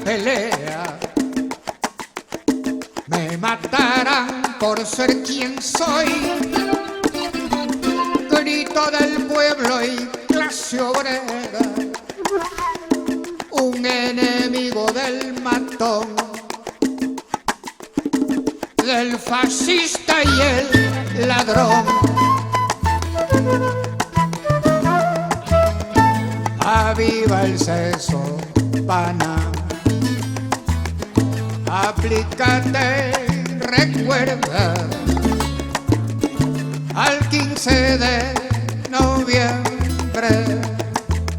pelea. Me matarán por ser quien soy, grito del pueblo y clase obrera, un enemigo del matón, del fascista y el ladrón. Aviva el seso, pana, aplícate, recuerda, al 15 de noviembre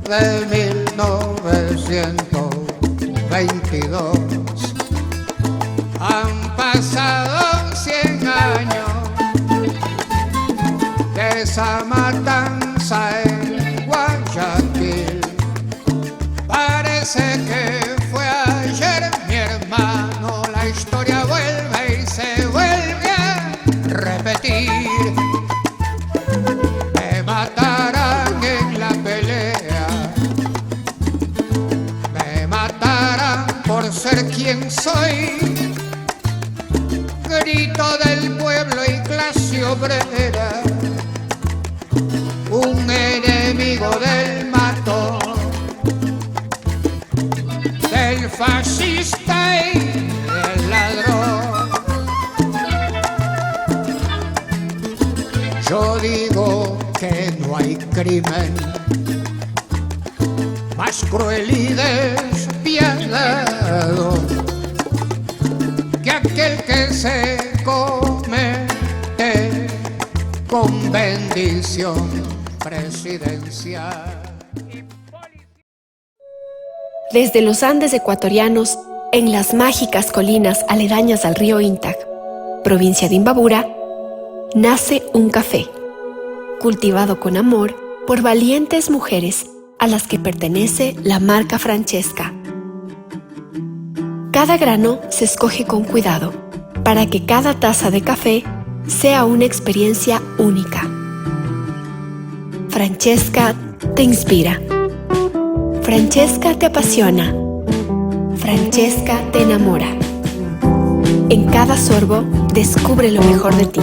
de 1922. Han pasado 100 años de esa matanza en Guayaquil. Parece que fue ayer, mi hermano, la historia vuelve y se vuelve a repetir. Me matarán en la pelea, me matarán por ser quien soy, grito del pueblo y clase obrera, un enemigo del matón, del fascista y del ladrón. Yo digo que no hay crimen más cruel y despiadado que aquel que se comete con bendición presidencial. Desde los Andes ecuatorianos, en las mágicas colinas aledañas al río Intac, provincia de Imbabura, nace un café, cultivado con amor por valientes mujeres a las que pertenece la marca Francesca. Cada grano se escoge con cuidado para que cada taza de café sea una experiencia única. Francesca te inspira. Francesca te apasiona. Francesca te enamora. En cada sorbo, descubre lo mejor de ti.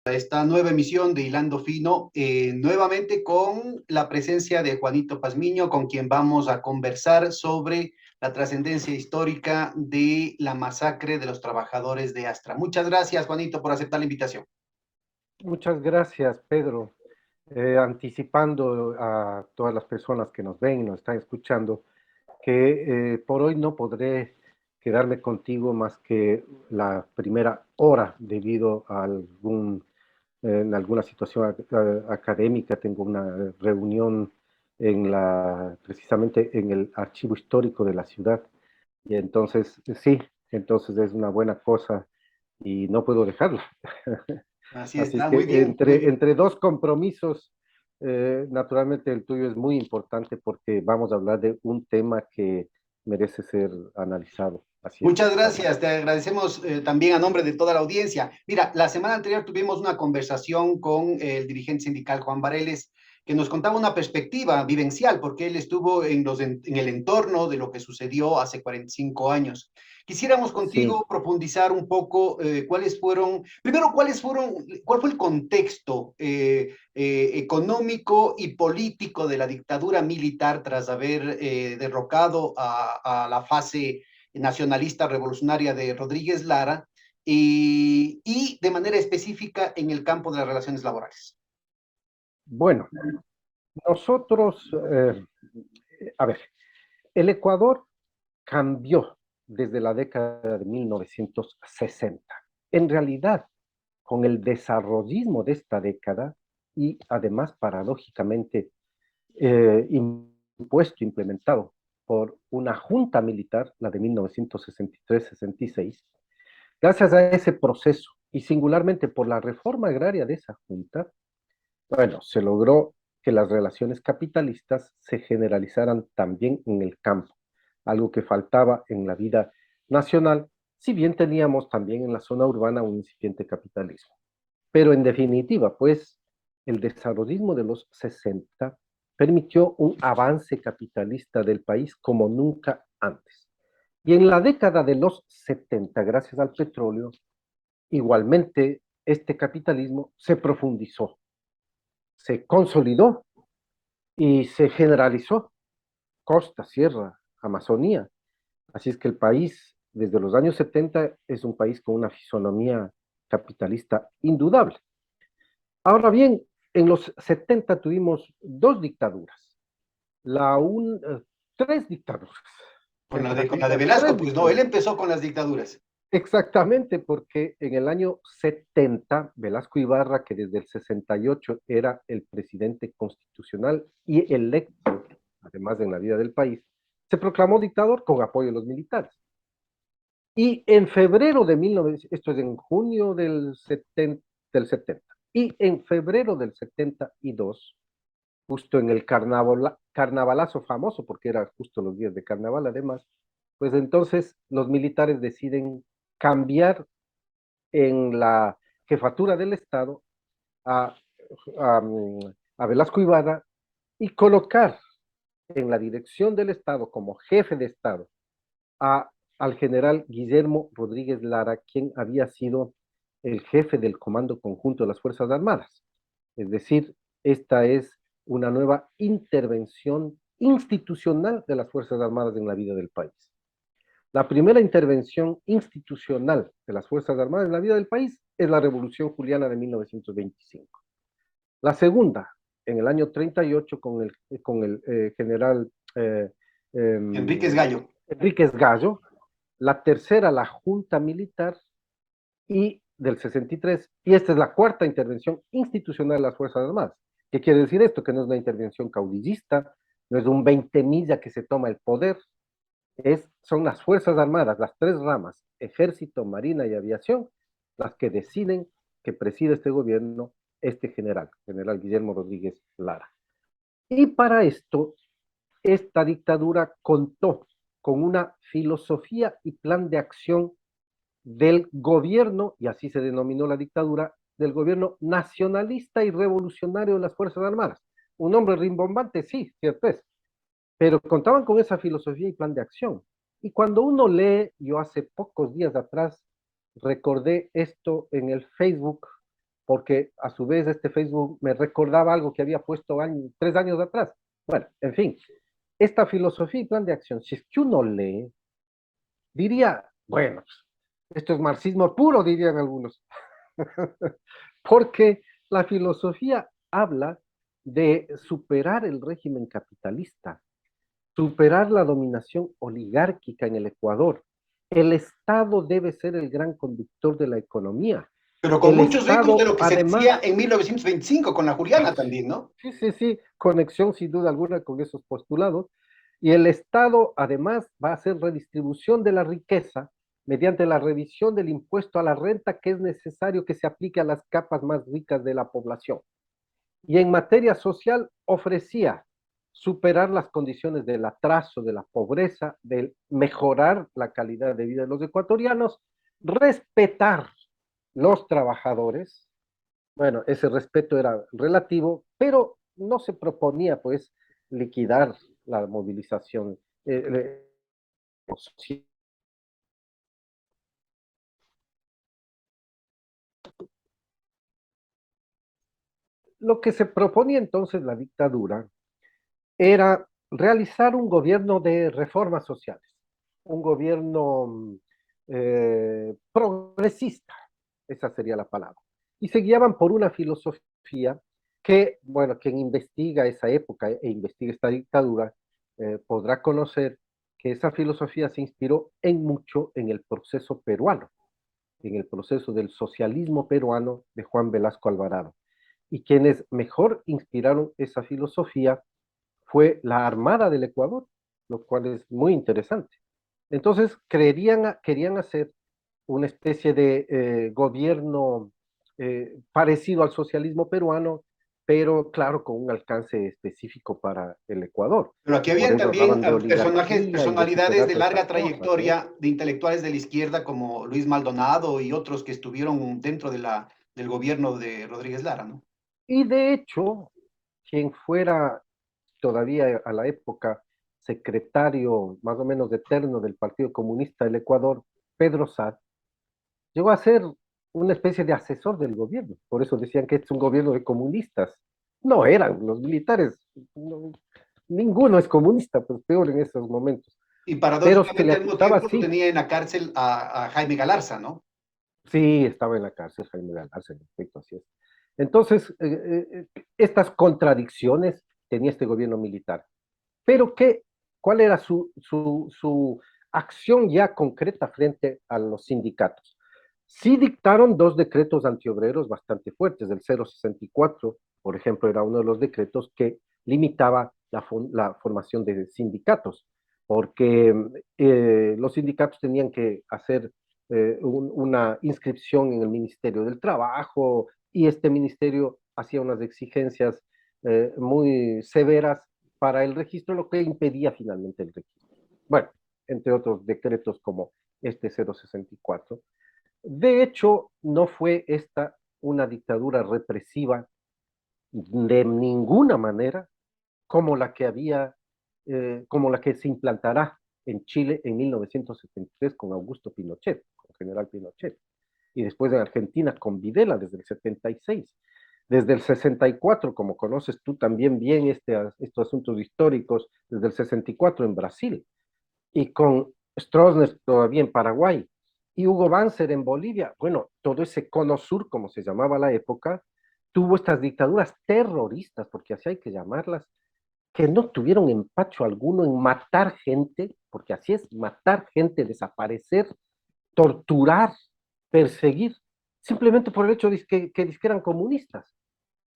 Esta nueva emisión de Hilando Fino, nuevamente con la presencia de Juanito Pazmiño, con quien vamos a conversar sobre la trascendencia histórica de la masacre de los trabajadores de Astra. Muchas gracias, Juanito, por aceptar la invitación. Muchas gracias, Pedro. Anticipando a todas las personas que nos ven y nos están escuchando, que por hoy no podré quedarme contigo más que la primera hora debido a en alguna situación académica. Tengo una reunión precisamente en el archivo histórico de la ciudad, y entonces sí, entonces es una buena cosa y no puedo dejarlo. Así Así está, que muy bien. entre dos compromisos, naturalmente el tuyo es muy importante porque vamos a hablar de un tema que merece ser analizado. Así es. Muchas gracias, te agradecemos también a nombre de toda la audiencia. Mira, la semana anterior tuvimos una conversación con el dirigente sindical Juan Bareles, que nos contaba una perspectiva vivencial, porque él estuvo en el entorno de lo que sucedió hace 45 años. Quisiéramos contigo profundizar un poco cuál fue el contexto económico y político de la dictadura militar tras haber derrocado a la fase nacionalista revolucionaria de Rodríguez Lara y de manera específica en el campo de las relaciones laborales. Bueno, nosotros, a ver, el Ecuador cambió desde la década de 1960. En realidad, con el desarrollismo de esta década y además paradójicamente impuesto, implementado por una junta militar, la de 1963-66, gracias a ese proceso y singularmente por la reforma agraria de esa junta, bueno, se logró que las relaciones capitalistas se generalizaran también en el campo, algo que faltaba en la vida nacional, si bien teníamos también en la zona urbana un incipiente capitalismo. Pero en definitiva, pues, el desarrollismo de los 60 permitió un avance capitalista del país como nunca antes. Y en la década de los 70, gracias al petróleo, igualmente este capitalismo se profundizó, se consolidó y se generalizó. Costa, sierra, Amazonía. Así es que el país, desde los años 70, es un país con una fisonomía capitalista indudable. Ahora bien, en los 70 tuvimos dos dictaduras, la un, tres dictaduras. En Con la de realidad, Velasco, tres pues no, él dictaduras. empezó con las dictaduras. Exactamente, porque en el año 70, Velasco Ibarra, que desde el 68 era el presidente constitucional y electo, además en la vida del país, se proclamó dictador con apoyo de los militares. Y en febrero de 1900, esto es en junio del 70, y en febrero del 72, justo en el carnavalazo famoso, porque era justo los días de carnaval además, pues entonces los militares deciden cambiar en la jefatura del Estado a, a, a Velasco Ibarra y colocar en la dirección del Estado como jefe de Estado a, al general Guillermo Rodríguez Lara, quien había sido el jefe del Comando Conjunto de las Fuerzas Armadas. Es decir, esta es una nueva intervención institucional de las Fuerzas Armadas en la vida del país. La primera intervención institucional de las Fuerzas Armadas en la vida del país es la Revolución Juliana de 1925. La segunda, en el año 38, con el general Enríquez Gallo. Enríquez Gallo. La tercera, la Junta Militar, y del 63, y esta es la cuarta intervención institucional de las Fuerzas Armadas. ¿Qué quiere decir esto? Que no es una intervención caudillista, no es un 20 milla que se toma el poder, son las Fuerzas Armadas, las tres ramas, Ejército, Marina y Aviación, las que deciden que preside este gobierno este general Guillermo Rodríguez Lara. Y para esto, esta dictadura contó con una filosofía y plan de acción del gobierno, y así se denominó la dictadura, del gobierno nacionalista y revolucionario de las Fuerzas Armadas. Un nombre rimbombante, sí, cierto es, pero contaban con esa filosofía y plan de acción. Y cuando uno lee, yo hace pocos días atrás recordé esto en el Facebook, porque a su vez este Facebook me recordaba algo que había puesto 3 años atrás. Bueno, en fin, esta filosofía y plan de acción, si es que uno lee, diría, bueno, esto es marxismo puro, dirían algunos, porque la filosofía habla de superar el régimen capitalista, superar la dominación oligárquica en el Ecuador. El Estado debe ser el gran conductor de la economía. Pero con El muchos ecos de Estado, lo que se decía además, en 1925 con la Juliana también, ¿no? sí, sí, sí, conexión sin duda alguna con esos postulados. Y el Estado, además, va a hacer redistribución de la riqueza mediante la revisión del impuesto a la renta que es necesario que se aplique a las capas más ricas de la población. Y en materia social ofrecía superar las condiciones del atraso, de la pobreza, de mejorar la calidad de vida de los ecuatorianos, respetar los trabajadores. Bueno, ese respeto era relativo, pero no se proponía pues liquidar la movilización social. Lo que se proponía entonces la dictadura era realizar un gobierno de reformas sociales, un gobierno progresista, esa sería la palabra. Y se guiaban por una filosofía que, bueno, quien investiga esa época e investiga esta dictadura, podrá conocer que esa filosofía se inspiró en mucho en el proceso peruano, en el proceso del socialismo peruano de Juan Velasco Alvarado. Y quienes mejor inspiraron esa filosofía fue la Armada del Ecuador, lo cual es muy interesante. Entonces, querían hacer una especie de gobierno parecido al socialismo peruano, pero claro, con un alcance específico para el Ecuador. Pero aquí Por habían eso también hablaban de oligarquía y de personalidades de superar todas larga esas cosas, ¿no? trayectoria de intelectuales de la izquierda como Luis Maldonado y otros que estuvieron dentro del gobierno de Rodríguez Lara, ¿no? Y de hecho, quien fuera todavía a la época secretario más o menos eterno del Partido Comunista del Ecuador, Pedro Sad, llegó a ser una especie de asesor del gobierno. Por eso decían que es un gobierno de comunistas. No eran los militares, no, ninguno es comunista, pues peor en esos momentos. Y Pero se le paradójicamente al mismo acusaba tiempo lo así. tenía en la cárcel a Jaime Galarza, ¿no? Sí, estaba en la cárcel Jaime Galarza, en efecto, así es. Entonces, estas contradicciones tenía este gobierno militar. Pero ¿cuál era su acción ya concreta frente a los sindicatos? Sí dictaron dos decretos antiobreros bastante fuertes. El 064, por ejemplo, era uno de los decretos que limitaba la formación de sindicatos, porque los sindicatos tenían que hacer una inscripción en el Ministerio del Trabajo y este ministerio hacía unas exigencias muy severas para el registro, lo que impedía finalmente el registro. Bueno, entre otros decretos como este 064. De hecho, no fue esta una dictadura represiva de ninguna manera como la que como la que se implantará en Chile en 1973 con Augusto Pinochet, con General Pinochet, y después en Argentina con Videla desde el 76. Desde el 64, como conoces tú también bien estos asuntos históricos, desde el 64 en Brasil, y con Stroessner todavía en Paraguay, y Hugo Banzer en Bolivia. Bueno, todo ese cono sur, como se llamaba a la época, tuvo estas dictaduras terroristas, porque así hay que llamarlas, que no tuvieron empacho alguno en matar gente, porque así es, matar gente, desaparecer, torturar, perseguir, simplemente por el hecho de que eran comunistas.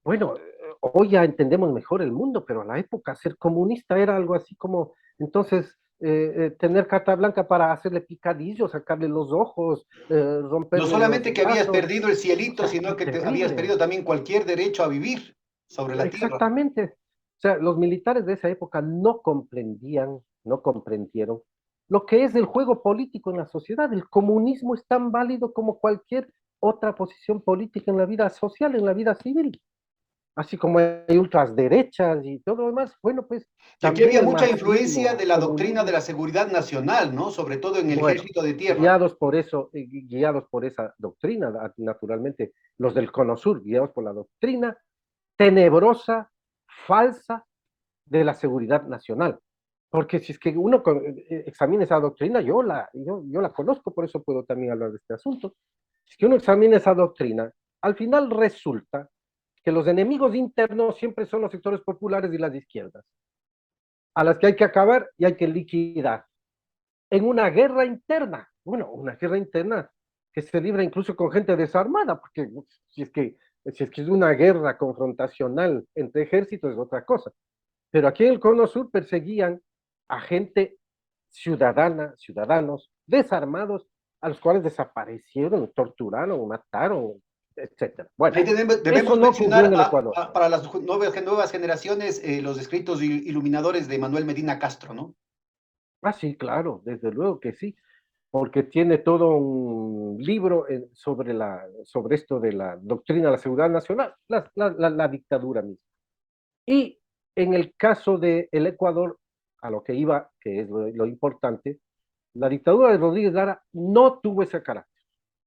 Bueno, hoy ya entendemos mejor el mundo, pero a la época ser comunista era algo así como, entonces, tener carta blanca para hacerle picadillo, sacarle los ojos, No romperle los solamente que habías brazos, perdido el o cielito, sea, qué sino que habías terrible. perdido también cualquier derecho a vivir sobre la tierra. Exactamente. O sea, los militares de esa época no comprendían, no comprendieron lo que es el juego político en la sociedad. El comunismo es tan válido como cualquier otra posición política en la vida social, en la vida civil. Así como hay ultraderechas y todo lo demás, bueno, pues Y aquí también había el mucha influencia marxismo, de la doctrina de comunismo, la seguridad nacional, ¿no? Sobre todo en el bueno, ejército de tierra. guiados por eso, guiados por esa doctrina, naturalmente, los del Cono Sur, guiados por la doctrina tenebrosa, falsa de la seguridad nacional. Porque si es que uno examina esa doctrina, yo la conozco, por eso puedo también hablar de este asunto. Si es que uno examina esa doctrina, al final resulta que los enemigos internos siempre son los sectores populares y las izquierdas, a las que hay que acabar y hay que liquidar. En una guerra interna, bueno, una guerra interna que se libra incluso con gente desarmada, porque si es que es una guerra confrontacional entre ejércitos es otra cosa. Pero aquí en el Cono Sur perseguían a gente ciudadana, ciudadanos desarmados, a los cuales desaparecieron, torturaron, mataron, etcétera. Bueno, Ahí eso debemos no ocurrió mencionar en el Ecuador. para las nuevas generaciones los escritos iluminadores de Manuel Medina Castro, ¿no? Ah, sí, claro, desde luego que sí, porque tiene todo un libro sobre esto de la doctrina de la seguridad nacional, la dictadura misma. Y en el caso del Ecuador, a lo que iba, que es lo importante, la dictadura de Rodríguez Lara no tuvo ese carácter,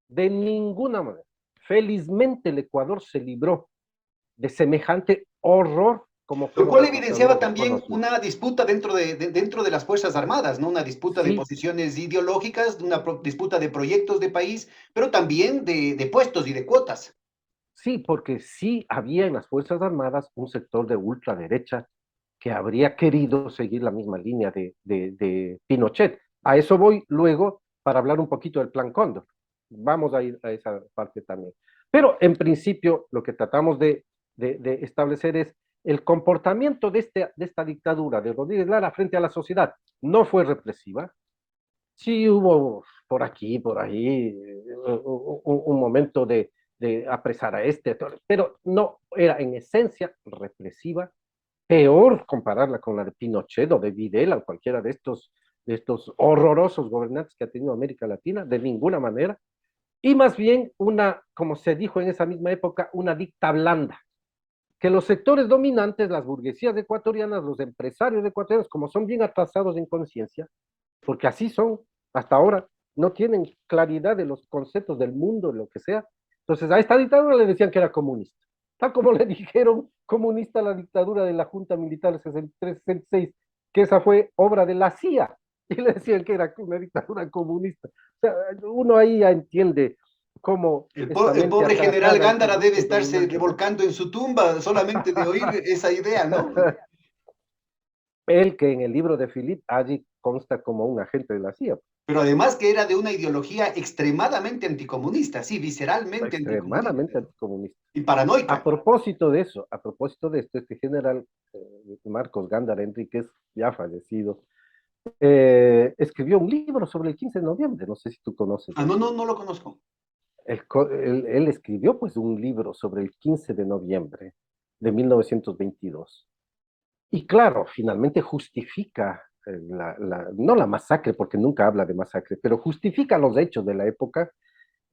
de ninguna manera. Felizmente el Ecuador se libró de semejante horror como Lo fueron cual las dictaduras evidenciaba del Cono también Sur. una disputa dentro de las Fuerzas Armadas, ¿no? Una disputa de Sí, posiciones ideológicas, disputa de proyectos de país, pero también de puestos y de cuotas. sí, porque sí había en las Fuerzas Armadas un sector de ultraderecha que habría querido seguir la misma línea de Pinochet. A eso voy luego para hablar un poquito del Plan Cóndor. Vamos a ir a esa parte también. Pero en principio lo que tratamos de establecer es el comportamiento de esta dictadura de Rodríguez Lara frente a la sociedad. No fue represiva, sí hubo por aquí, por ahí, un momento de apresar a este, pero no, era en esencia represiva, peor compararla con la de Pinochet o de Videla o cualquiera de estos horrorosos gobernantes que ha tenido América Latina, de ninguna manera, y más bien una, como se dijo en esa misma época, una dicta blanda, que los sectores dominantes, las burguesías ecuatorianas, los empresarios ecuatorianos, como son bien atrasados en conciencia, porque así son hasta ahora, no tienen claridad de los conceptos del mundo, de lo que sea. Entonces a esta dictadura le decían que era comunista, tal como le dijeron comunista a la dictadura de la Junta Militar 63-66, que esa fue obra de la CIA, y le decían que era una dictadura comunista. O sea, uno ahí ya entiende cómo esta El mente pobre general atrasada Gándara estos debe grupos estarse dominantes. revolcando en su tumba solamente de oír esa idea, ¿no? Él que en el libro de Philip allí consta como un agente de la CIA, Pero además que era de una ideología extremadamente anticomunista, sí, visceralmente extremadamente anticomunista anticomunista. y A paranoica. propósito de eso, a propósito de esto, este general Marcos Gándara Enríquez, ya fallecido, escribió un libro sobre el 15 de noviembre, no sé si tú conoces Ah, de no, eso. no, no lo conozco. Él escribió pues un libro sobre el 15 de noviembre de 1922. Y claro, finalmente justifica, no la masacre, porque nunca habla de masacre, pero justifica los hechos de la época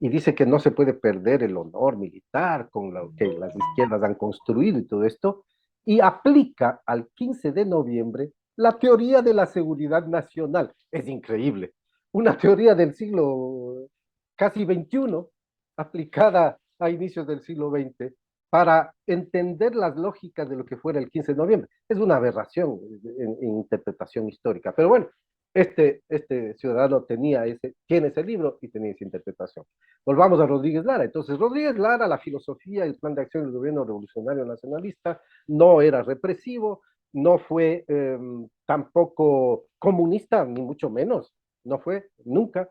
y dice que no se puede perder el honor militar con lo que las izquierdas han construido y todo esto, y aplica al 15 de noviembre la teoría de la seguridad nacional. Es increíble. Una teoría del siglo casi XXI, aplicada a inicios del siglo XX, para entender las lógicas de lo que fuera el 15 de noviembre. Es una aberración en interpretación histórica. Pero bueno, este ciudadano tiene ese libro y tenía esa interpretación. Volvamos a Rodríguez Lara. Entonces, Rodríguez Lara, la filosofía y el plan de acción del gobierno revolucionario nacionalista no era represivo, no fue tampoco comunista, ni mucho menos, no fue nunca.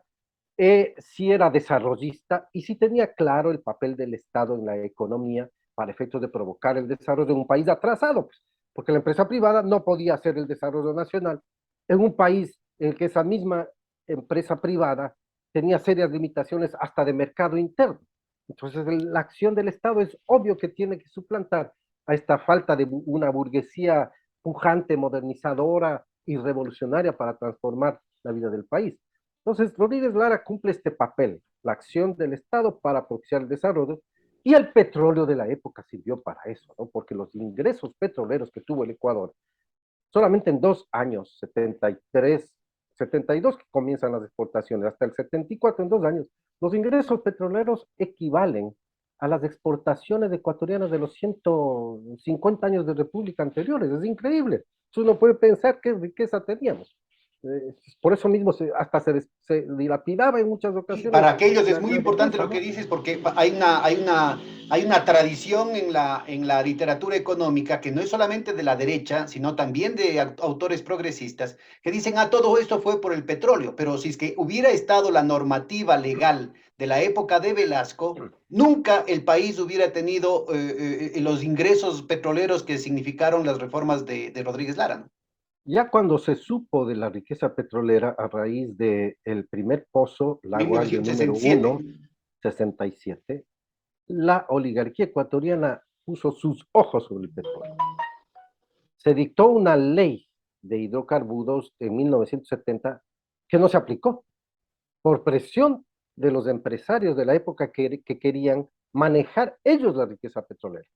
Sí era desarrollista y sí tenía claro el papel del Estado en la economía para efectos de provocar el desarrollo de un país atrasado, pues, porque la empresa privada no podía hacer el desarrollo nacional en un país en el que esa misma empresa privada tenía serias limitaciones hasta de mercado interno. Entonces, la acción del Estado es obvio que tiene que suplantar a esta falta de una burguesía pujante, modernizadora y revolucionaria para transformar la vida del país. Entonces, Rodríguez Lara cumple este papel, la acción del Estado para propiciar el desarrollo, y el petróleo de la época sirvió para eso, ¿no? Porque los ingresos petroleros que tuvo el Ecuador, solamente en 2 años, 73, 72 que comienzan las exportaciones, hasta el 74, en 2 años, los ingresos petroleros equivalen a las exportaciones ecuatorianas de los 150 años de república anteriores. Es increíble. Uno puede pensar qué riqueza teníamos. Por eso mismo hasta se dilapidaba en muchas Y ocasiones para aquellos es muy la importante riqueza, lo que ¿no? dices porque hay una tradición en la literatura económica que no es solamente de la derecha, sino también de autores progresistas que dicen, ah, todo esto fue por el petróleo, pero si es que hubiera estado la normativa legal de la época de Velasco, nunca el país hubiera tenido los ingresos petroleros que significaron las reformas de Rodríguez Lara, ¿no? Ya cuando se supo de la riqueza petrolera a raíz del primer pozo, Lago Agrio número 1967. 1, 67, la oligarquía ecuatoriana puso sus ojos sobre el petróleo. Se dictó una ley de hidrocarburos en 1970 que no se aplicó por presión de los empresarios de la época que querían manejar ellos la riqueza petrolera.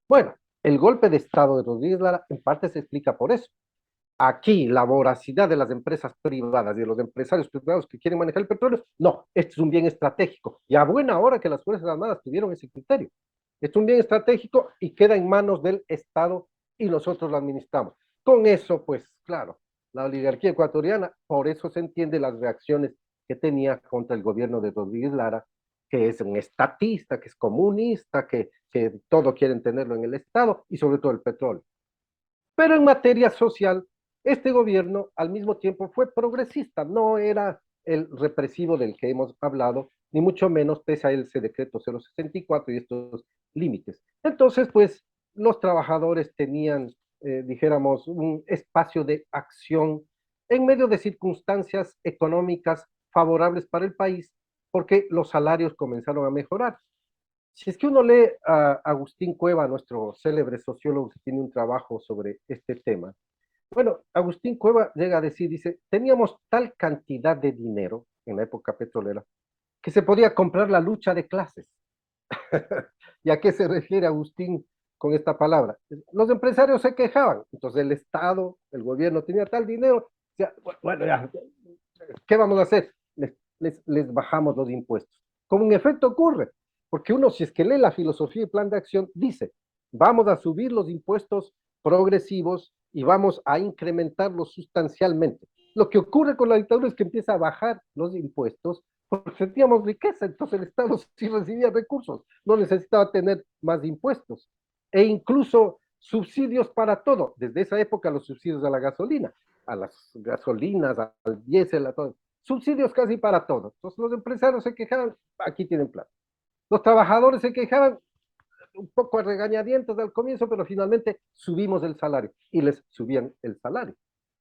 Bueno, el golpe de Estado de Rodríguez Lara en parte se explica por eso. Aquí la voracidad de las empresas privadas y de los empresarios privados que quieren manejar el petróleo, no, esto es un bien estratégico. Y a buena hora que las Fuerzas Armadas tuvieron ese criterio. Esto es un bien estratégico y queda en manos del Estado y nosotros lo administramos. Con eso, pues claro, la oligarquía ecuatoriana, por eso se entiende las reacciones que tenía contra el gobierno de Rodríguez Lara, que es un estatista, que es comunista, que todo quieren tenerlo en el Estado y sobre todo el petróleo. Pero en materia social, este gobierno al mismo tiempo fue progresista, no era el represivo del que hemos hablado, ni mucho menos pese a ese decreto 064 y estos límites. Entonces, pues los trabajadores tenían, dijéramos, un espacio de acción en medio de circunstancias económicas favorables para el país, porque los salarios comenzaron a mejorar. Si es que uno lee a Agustín Cueva, nuestro célebre sociólogo que tiene un trabajo sobre este tema, bueno, Agustín Cueva llega a decir, dice, teníamos tal cantidad de dinero en la época petrolera que se podía comprar la lucha de clases. ¿Y a qué se refiere Agustín con esta palabra? Los empresarios se quejaban, entonces el Estado, el gobierno tenía tal dinero, ya, bueno, ya, ¿qué vamos a hacer? Les bajamos los impuestos. Como en efecto ocurre, porque uno, si es que lee la filosofía y plan de acción, dice, vamos a subir los impuestos progresivos y vamos a incrementarlos sustancialmente. Lo que ocurre con la dictadura es que empieza a bajar los impuestos porque sentíamos riqueza, entonces el Estado sí recibía recursos, no necesitaba tener más impuestos. E incluso subsidios para todo, desde esa época los subsidios a la gasolina, a las gasolinas, al diésel, a todo. Subsidios casi para todo. Entonces los empresarios se quejaban, aquí tienen plata. Los trabajadores se quejaban, un poco a regañadientes al comienzo, pero finalmente subimos el salario y les subían el salario.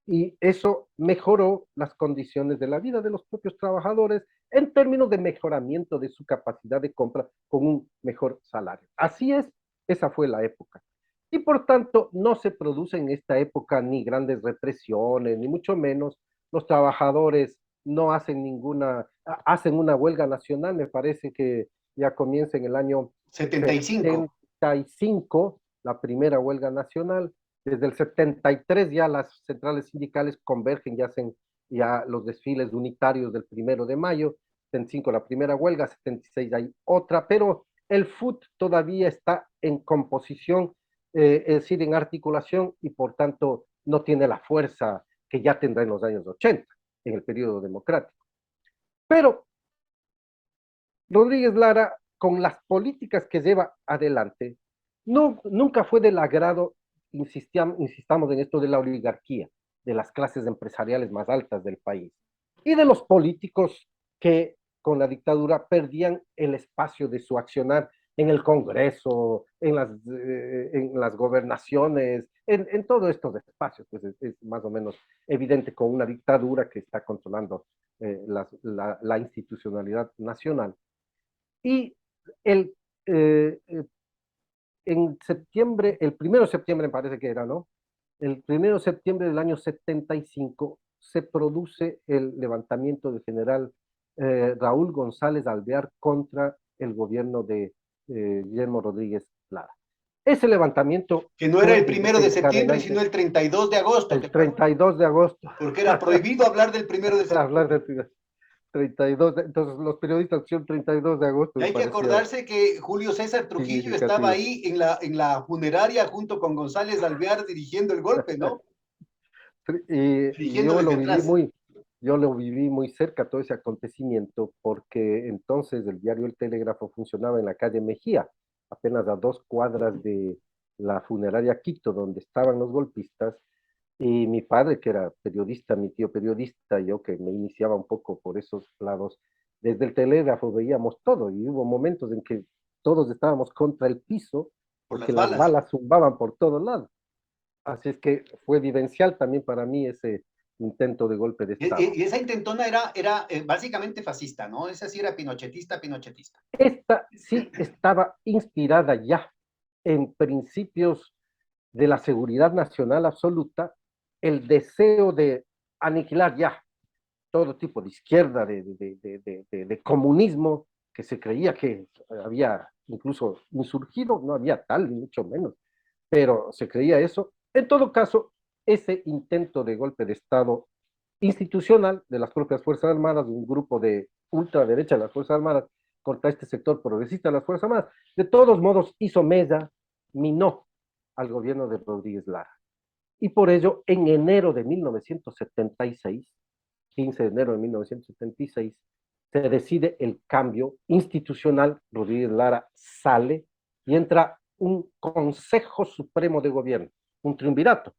Y eso mejoró las condiciones de la vida de los propios trabajadores en términos de mejoramiento de su capacidad de compra con un mejor salario. Así es, esa fue la época. Y por tanto, no se produce en esta época ni grandes represiones, ni mucho menos. Los trabajadores no hacen ninguna, hacen una huelga nacional, me parece que ya comienza en el año 75. 75, la primera huelga nacional. Desde el 73 ya las centrales sindicales convergen y hacen ya los desfiles unitarios del 1 de mayo. 75 la primera huelga, 76 hay otra, pero el FUT todavía está en composición, es decir, en articulación, y por tanto no tiene la fuerza que ya tendrá en los años 80, en el periodo democrático. Pero Rodríguez Lara, con las políticas que lleva adelante, no, nunca fue del agrado, insistamos en esto de la oligarquía, de las clases empresariales más altas del país, y de los políticos que con la dictadura perdían el espacio de su accionar en el Congreso, en las gobernaciones, en todos estos espacios. Pues es más o menos evidente con una dictadura que está controlando la institucionalidad nacional. Y el, eh, en septiembre, el 1 de septiembre me parece que era, ¿no? El 1 de septiembre del año 75 se produce el levantamiento del general Raúl González Alvear contra el gobierno de Guillermo Rodríguez Lara. Ese levantamiento Que no era fue el 1 de septiembre, sino desencadenante el 32 de agosto. el 32 de agosto. Porque era prohibido hablar del 1 de septiembre. Hablar de 32, entonces los periodistas pusieron 32 de agosto, Y me hay que parecía acordarse que Julio César Trujillo estaba significativo. ahí en la funeraria junto con González Alvear dirigiendo el golpe, ¿no? Y Dirigiendo desde atrás. yo lo viví muy cerca todo ese acontecimiento, porque entonces el diario El Telégrafo funcionaba en la calle Mejía, apenas a 2 cuadras de la funeraria Quito, donde estaban los golpistas, y mi padre, que era periodista, mi tío periodista, yo que me iniciaba un poco por esos lados, desde el Telégrafo veíamos todo, y hubo momentos en que todos estábamos contra el piso, Por porque las las balas. balas zumbaban por todos lados. Así es que fue vivencial también para mí ese intento de golpe de Estado. Y esa intentona era básicamente fascista, ¿no? Esa sí era pinochetista, pinochetista. Esta sí estaba inspirada ya en principios de la seguridad nacional absoluta, el deseo de aniquilar ya todo tipo de izquierda, de comunismo, que se creía que había incluso insurgido, no había tal, ni mucho menos, pero se creía eso. En todo caso, ese intento de golpe de Estado institucional de las propias Fuerzas Armadas, de un grupo de ultraderecha de las Fuerzas Armadas contra este sector progresista de las Fuerzas Armadas, de todos modos hizo mella, minó al gobierno de Rodríguez Lara. Y por ello, en enero de 1976, 15 de enero de 1976, se decide el cambio institucional. Rodríguez Lara sale y entra un Consejo Supremo de Gobierno, un triunvirato,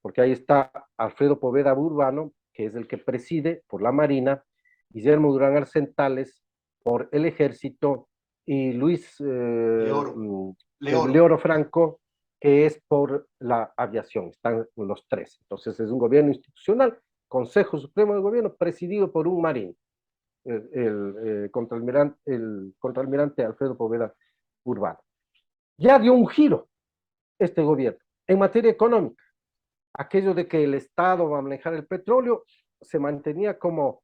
porque ahí está Alfredo Poveda Urbano, que es el que preside por la Marina, Guillermo Durán Arcentales por el Ejército, y Luis Leoro. Leoro Franco, que es por la aviación. Están los tres. Entonces es un gobierno institucional, Consejo Supremo de Gobierno, presidido por un marino, el contraalmirante Alfredo Poveda urbano. Ya dio un giro este gobierno en materia económica. Aquello de que el Estado va a manejar el petróleo se mantenía como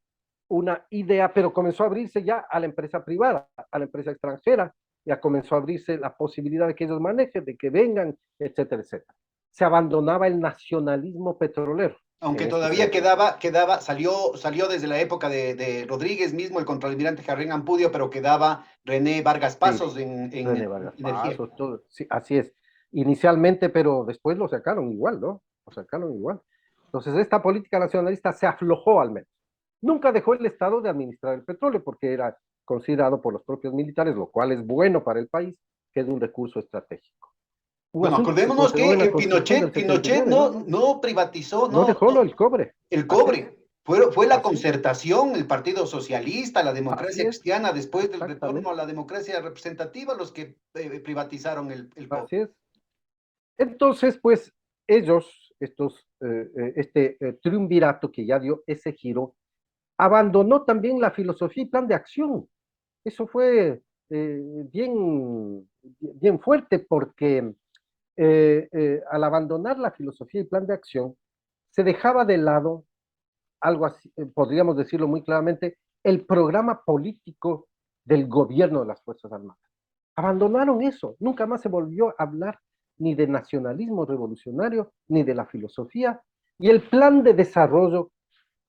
una idea, pero comenzó a abrirse ya a la empresa privada, a la empresa extranjera, ya comenzó a abrirse la posibilidad de que ellos manejen, de que vengan, etcétera, etcétera. Se abandonaba el nacionalismo petrolero Aunque en este todavía sentido. salió desde la época de Rodríguez mismo, el contraalmirante Jarrín Ampudio, pero quedaba René Vargas Sí, Pasos en René Vargas energía. Pasos, todo, sí, así es. Inicialmente, pero después lo sacaron igual, ¿no? Lo sacaron igual. Entonces, esta política nacionalista se aflojó al menos. Nunca dejó el Estado de administrar el petróleo porque era considerado por los propios militares, lo cual es bueno para el país, que es un recurso estratégico. Un Bueno, asunto que se acordémonos consideró en que la Constitución del Pinochet 79, ¿no? no privatizó, No dejó lo del cobre. el Así es, cobre. Fue la así es, concertación, el Partido Socialista, la así democracia es, cristiana, después del retorno exactamente, a la democracia representativa, los que privatizaron el cobre. así es. Entonces, pues ellos, triunvirato que ya dio ese giro, abandonó también la filosofía y plan de acción. Eso fue bien fuerte porque al abandonar la filosofía y plan de acción, se dejaba de lado algo así, podríamos decirlo muy claramente, el programa político del gobierno de las Fuerzas Armadas. Abandonaron eso, nunca más se volvió a hablar ni de nacionalismo revolucionario, ni de la filosofía, y el plan de desarrollo,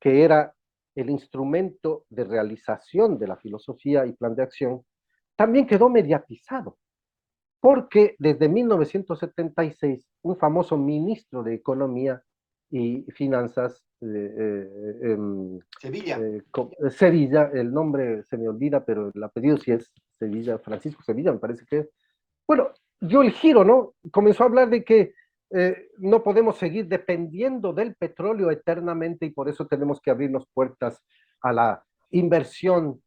que era el instrumento de realización de la filosofía y plan de acción, también quedó mediatizado, porque desde 1976 un famoso ministro de Economía y Finanzas, Sevilla. Sevilla, el nombre se me olvida, pero el apellido sí es Sevilla, Francisco Sevilla, me parece que es. Bueno, dio el giro, ¿no? Comenzó a hablar de que no podemos seguir dependiendo del petróleo eternamente y por eso tenemos que abrirnos puertas a la inversión,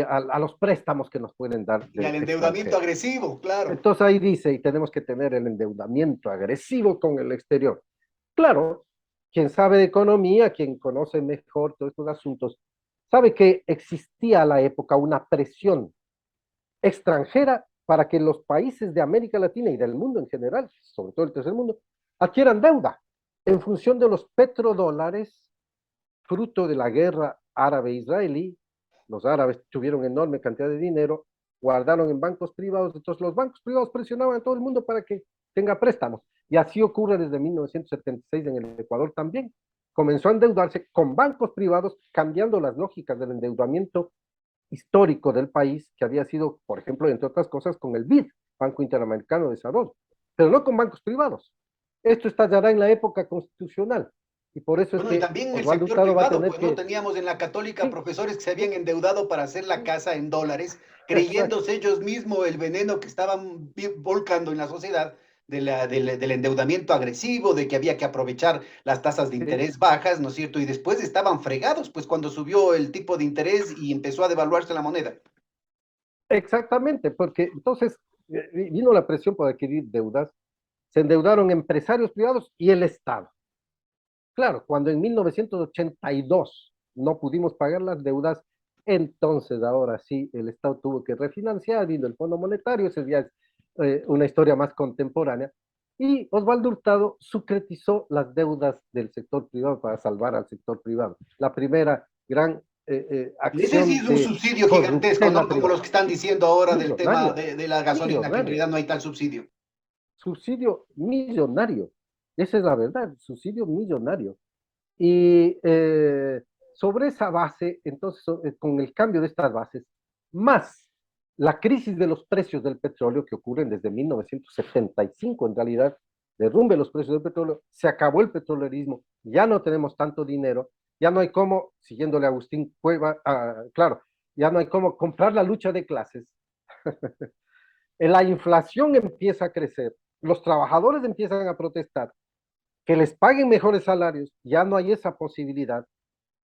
a los préstamos que nos pueden dar Y al del endeudamiento extranjero. agresivo, claro. Entonces ahí dice, y tenemos que tener el endeudamiento agresivo con el exterior. Claro, quien sabe de economía, quien conoce mejor todos estos asuntos, sabe que existía a la época una presión extranjera para que los países de América Latina y del mundo en general, sobre todo el tercer mundo, adquieran deuda en función de los petrodólares, fruto de la guerra árabe-israelí. Los árabes tuvieron enorme cantidad de dinero, guardaron en bancos privados, entonces los bancos privados presionaban a todo el mundo para que tenga préstamos. Y así ocurre desde 1976 en el Ecuador también. Comenzó a endeudarse con bancos privados, cambiando las lógicas del endeudamiento histórico del país, que había sido, por ejemplo, entre otras cosas, con el BID, Banco Interamericano de Desarrollo, pero no con bancos privados. Esto estallará en la época constitucional. Y por eso es Bueno, y que también en el Osvaldo sector Hurtado va a privado, tener pues no que... teníamos en la Católica Sí, profesores que se habían endeudado para hacer la sí, casa en dólares, exacto. creyéndose ellos mismos el veneno que estaban volcando en la sociedad del endeudamiento agresivo, de que había que aprovechar las tasas de Sí, interés bajas, ¿no es cierto? Y después estaban fregados, pues cuando subió el tipo de interés y empezó a devaluarse la moneda. exactamente, porque entonces vino la presión por adquirir deudas, se endeudaron empresarios privados y el Estado. Claro, cuando en 1982 no pudimos pagar las deudas, entonces ahora sí el Estado tuvo que refinanciar, vino el Fondo Monetario, esa ya es una historia más contemporánea, y Osvaldo Hurtado sucretizó las deudas del sector privado para salvar al sector privado. La primera gran Ese sí acción es un de subsidio gigantesco, ¿no? corruptela Como privada. los que están diciendo ahora del tema Millonario, de la gasolina, que en millonario, realidad no hay tal subsidio. subsidio millonario. Esa es la verdad, subsidio millonario. Y sobre esa base, entonces, con el cambio de estas bases, más la crisis de los precios del petróleo que ocurren desde 1975, en realidad, derrumbe los precios del petróleo, se acabó el petrolerismo, ya no tenemos tanto dinero, ya no hay cómo, siguiéndole a Agustín Cueva, claro, ya no hay cómo comprar la lucha de clases, la inflación empieza a crecer, los trabajadores empiezan a protestar, que les paguen mejores salarios, ya no hay esa posibilidad,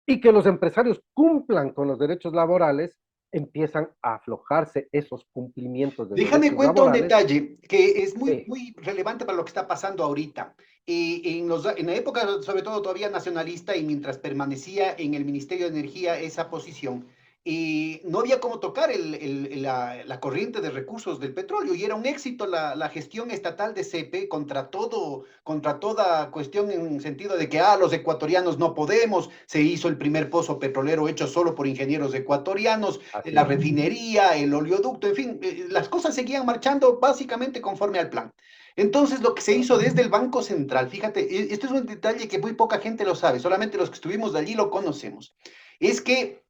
y que los empresarios cumplan con los derechos laborales, empiezan a aflojarse esos cumplimientos de Déjame derechos cuento un laborales. detalle que es muy, Sí, muy relevante para lo que está pasando ahorita. En la época, sobre todo todavía nacionalista, y mientras permanecía en el Ministerio de Energía esa posición, y no había cómo tocar la corriente de recursos del petróleo y era un éxito la gestión estatal de CEPE contra toda cuestión en sentido de que los ecuatorianos no podemos, se hizo el primer pozo petrolero hecho solo por ingenieros ecuatorianos, Así la es. refinería, el oleoducto, en fin, las cosas seguían marchando básicamente conforme al plan. Entonces, lo que se hizo desde el Banco Central, fíjate, este es un detalle que muy poca gente lo sabe, solamente los que estuvimos de allí lo conocemos, es que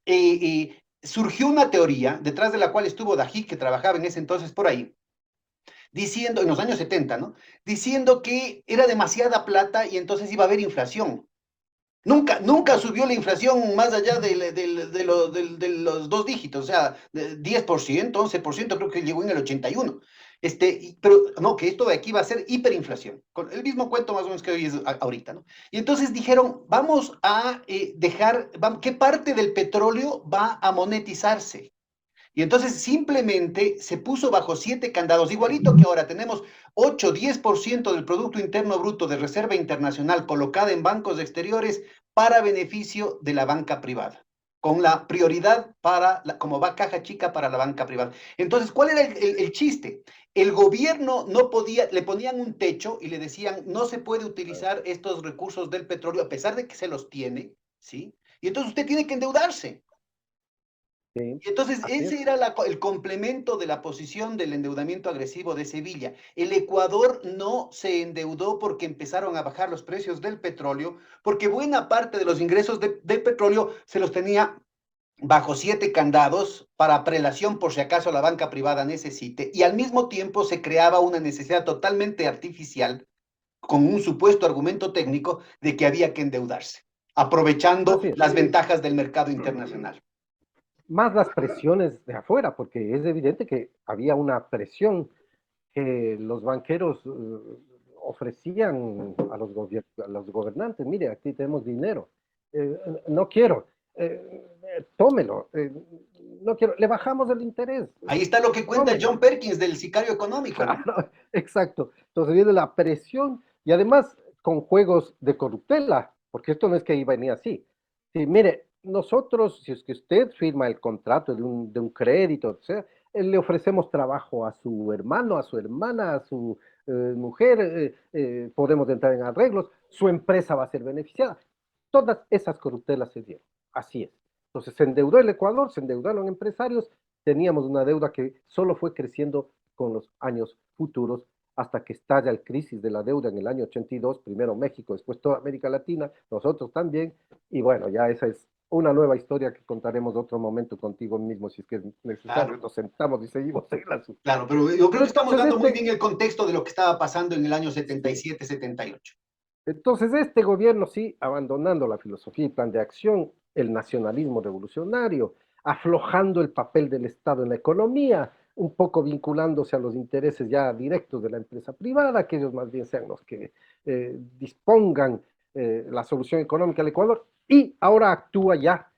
surgió una teoría detrás de la cual estuvo Dají, que trabajaba en ese entonces por ahí, diciendo, en los años 70, ¿no? Diciendo que era demasiada plata y entonces iba a haber inflación. Nunca subió la inflación más allá de los dos dígitos, o sea, 10%, 11%, creo que llegó en el 81. Pero no, que esto de aquí va a ser hiperinflación, con el mismo cuento más o menos que hoy es ahorita, ¿no? Y entonces dijeron, vamos a ¿qué parte del petróleo va a monetizarse? Y entonces simplemente se puso bajo 7 candados, igualito que ahora tenemos 8-10% del Producto Interno Bruto de Reserva Internacional colocada en bancos exteriores para beneficio de la banca privada, con la prioridad como va caja chica para la banca privada. Entonces, ¿cuál era el chiste? El gobierno no podía, le ponían un techo y le decían, no se puede utilizar estos recursos del petróleo a pesar de que se los tiene, ¿sí? Y entonces usted tiene que endeudarse. Sí, Y entonces así es. ese era el complemento de la posición del endeudamiento agresivo de Sevilla. El Ecuador no se endeudó porque empezaron a bajar los precios del petróleo, porque buena parte de los ingresos del petróleo se los tenía bajo 7 candados para prelación por si acaso la banca privada necesite, y al mismo tiempo se creaba una necesidad totalmente artificial con un supuesto argumento técnico de que había que endeudarse, aprovechando Así es. las ventajas del mercado internacional. Más las presiones de afuera, porque es evidente que había una presión que los banqueros ofrecían a los gobernantes. Mire, aquí tenemos dinero, eh, no quiero, tómelo, no quiero, le bajamos el interés, Ahí está lo que cuenta tómelo. John Perkins del sicario económico, ¿no? Claro, exacto. Entonces viene la presión y además con juegos de corruptela, porque esto no es que iba venía así. Sí, mire, nosotros, si es que usted firma el contrato de un crédito, o sea, le ofrecemos trabajo a su hermano, a su hermana, a su mujer, podemos entrar en arreglos, su empresa va a ser beneficiada. Todas esas corruptelas se dieron, así es. Entonces se endeudó el Ecuador, se endeudaron empresarios, teníamos una deuda que solo fue creciendo con los años futuros hasta que estalla el crisis de la deuda en el año 82, primero México, después toda América Latina, nosotros también, y bueno, ya esa es una nueva historia que contaremos otro momento contigo mismo, si es que es necesario, Claro, nos sentamos y seguimos en el asunto. claro, pero yo creo Pero que estamos entonces dando muy bien el contexto de lo que estaba pasando en el año 77, 78. entonces este gobierno sí, abandonando la filosofía y plan de acción, el nacionalismo revolucionario, aflojando el papel del Estado en la economía, un poco vinculándose a los intereses ya directos de la empresa privada, que ellos más bien sean los que dispongan la solución económica del Ecuador, y ahora actúa ya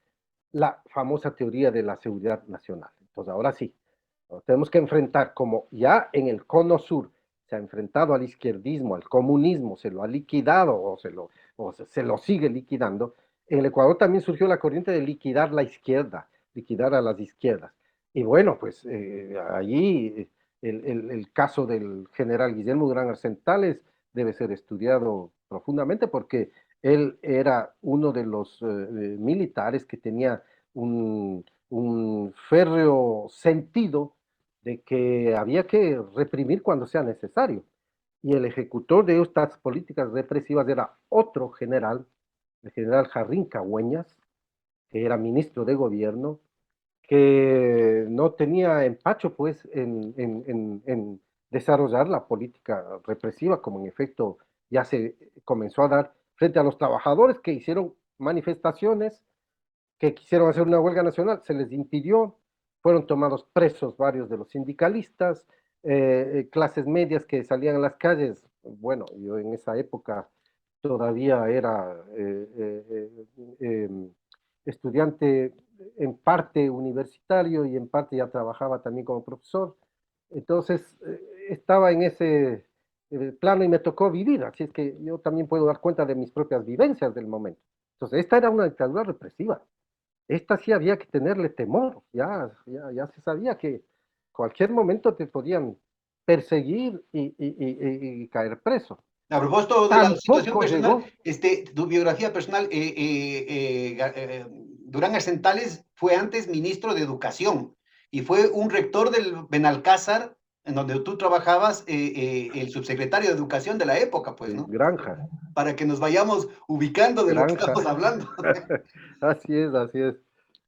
la famosa teoría de la seguridad nacional. Entonces ahora sí, nos tenemos que enfrentar como ya en el cono sur se ha enfrentado al izquierdismo, al comunismo, se lo ha liquidado se lo sigue liquidando. En el Ecuador también surgió la corriente de liquidar la izquierda, liquidar a las izquierdas. Y bueno, pues allí el caso del general Guillermo Durán Arcentales debe ser estudiado profundamente porque él era uno de los militares que tenía un férreo sentido de que había que reprimir cuando sea necesario. Y el ejecutor de estas políticas represivas era otro general, el general Jarrín Cagüeñas, que era ministro de gobierno, que no tenía empacho pues en desarrollar la política represiva, como en efecto ya se comenzó a dar frente a los trabajadores que hicieron manifestaciones, que quisieron hacer una huelga nacional, se les impidió, fueron tomados presos varios de los sindicalistas, clases medias que salían a las calles, bueno, yo en esa época todavía era estudiante en parte universitario y en parte ya trabajaba también como profesor, entonces estaba en ese plano y me tocó vivir, así es que yo también puedo dar cuenta de mis propias vivencias del momento. Entonces, esta era una dictadura represiva, esta sí había que tenerle temor, ya se sabía que cualquier momento te podían perseguir y caer preso. A propósito de la situación Tampoco personal, llegó, tu biografía personal, Durán Arcentales fue antes ministro de Educación y fue un rector del Benalcázar, en donde tú trabajabas, el subsecretario de Educación de la época, pues, ¿no? Granja, Para que nos vayamos ubicando de lo que Granja. estamos hablando. Así es, así es.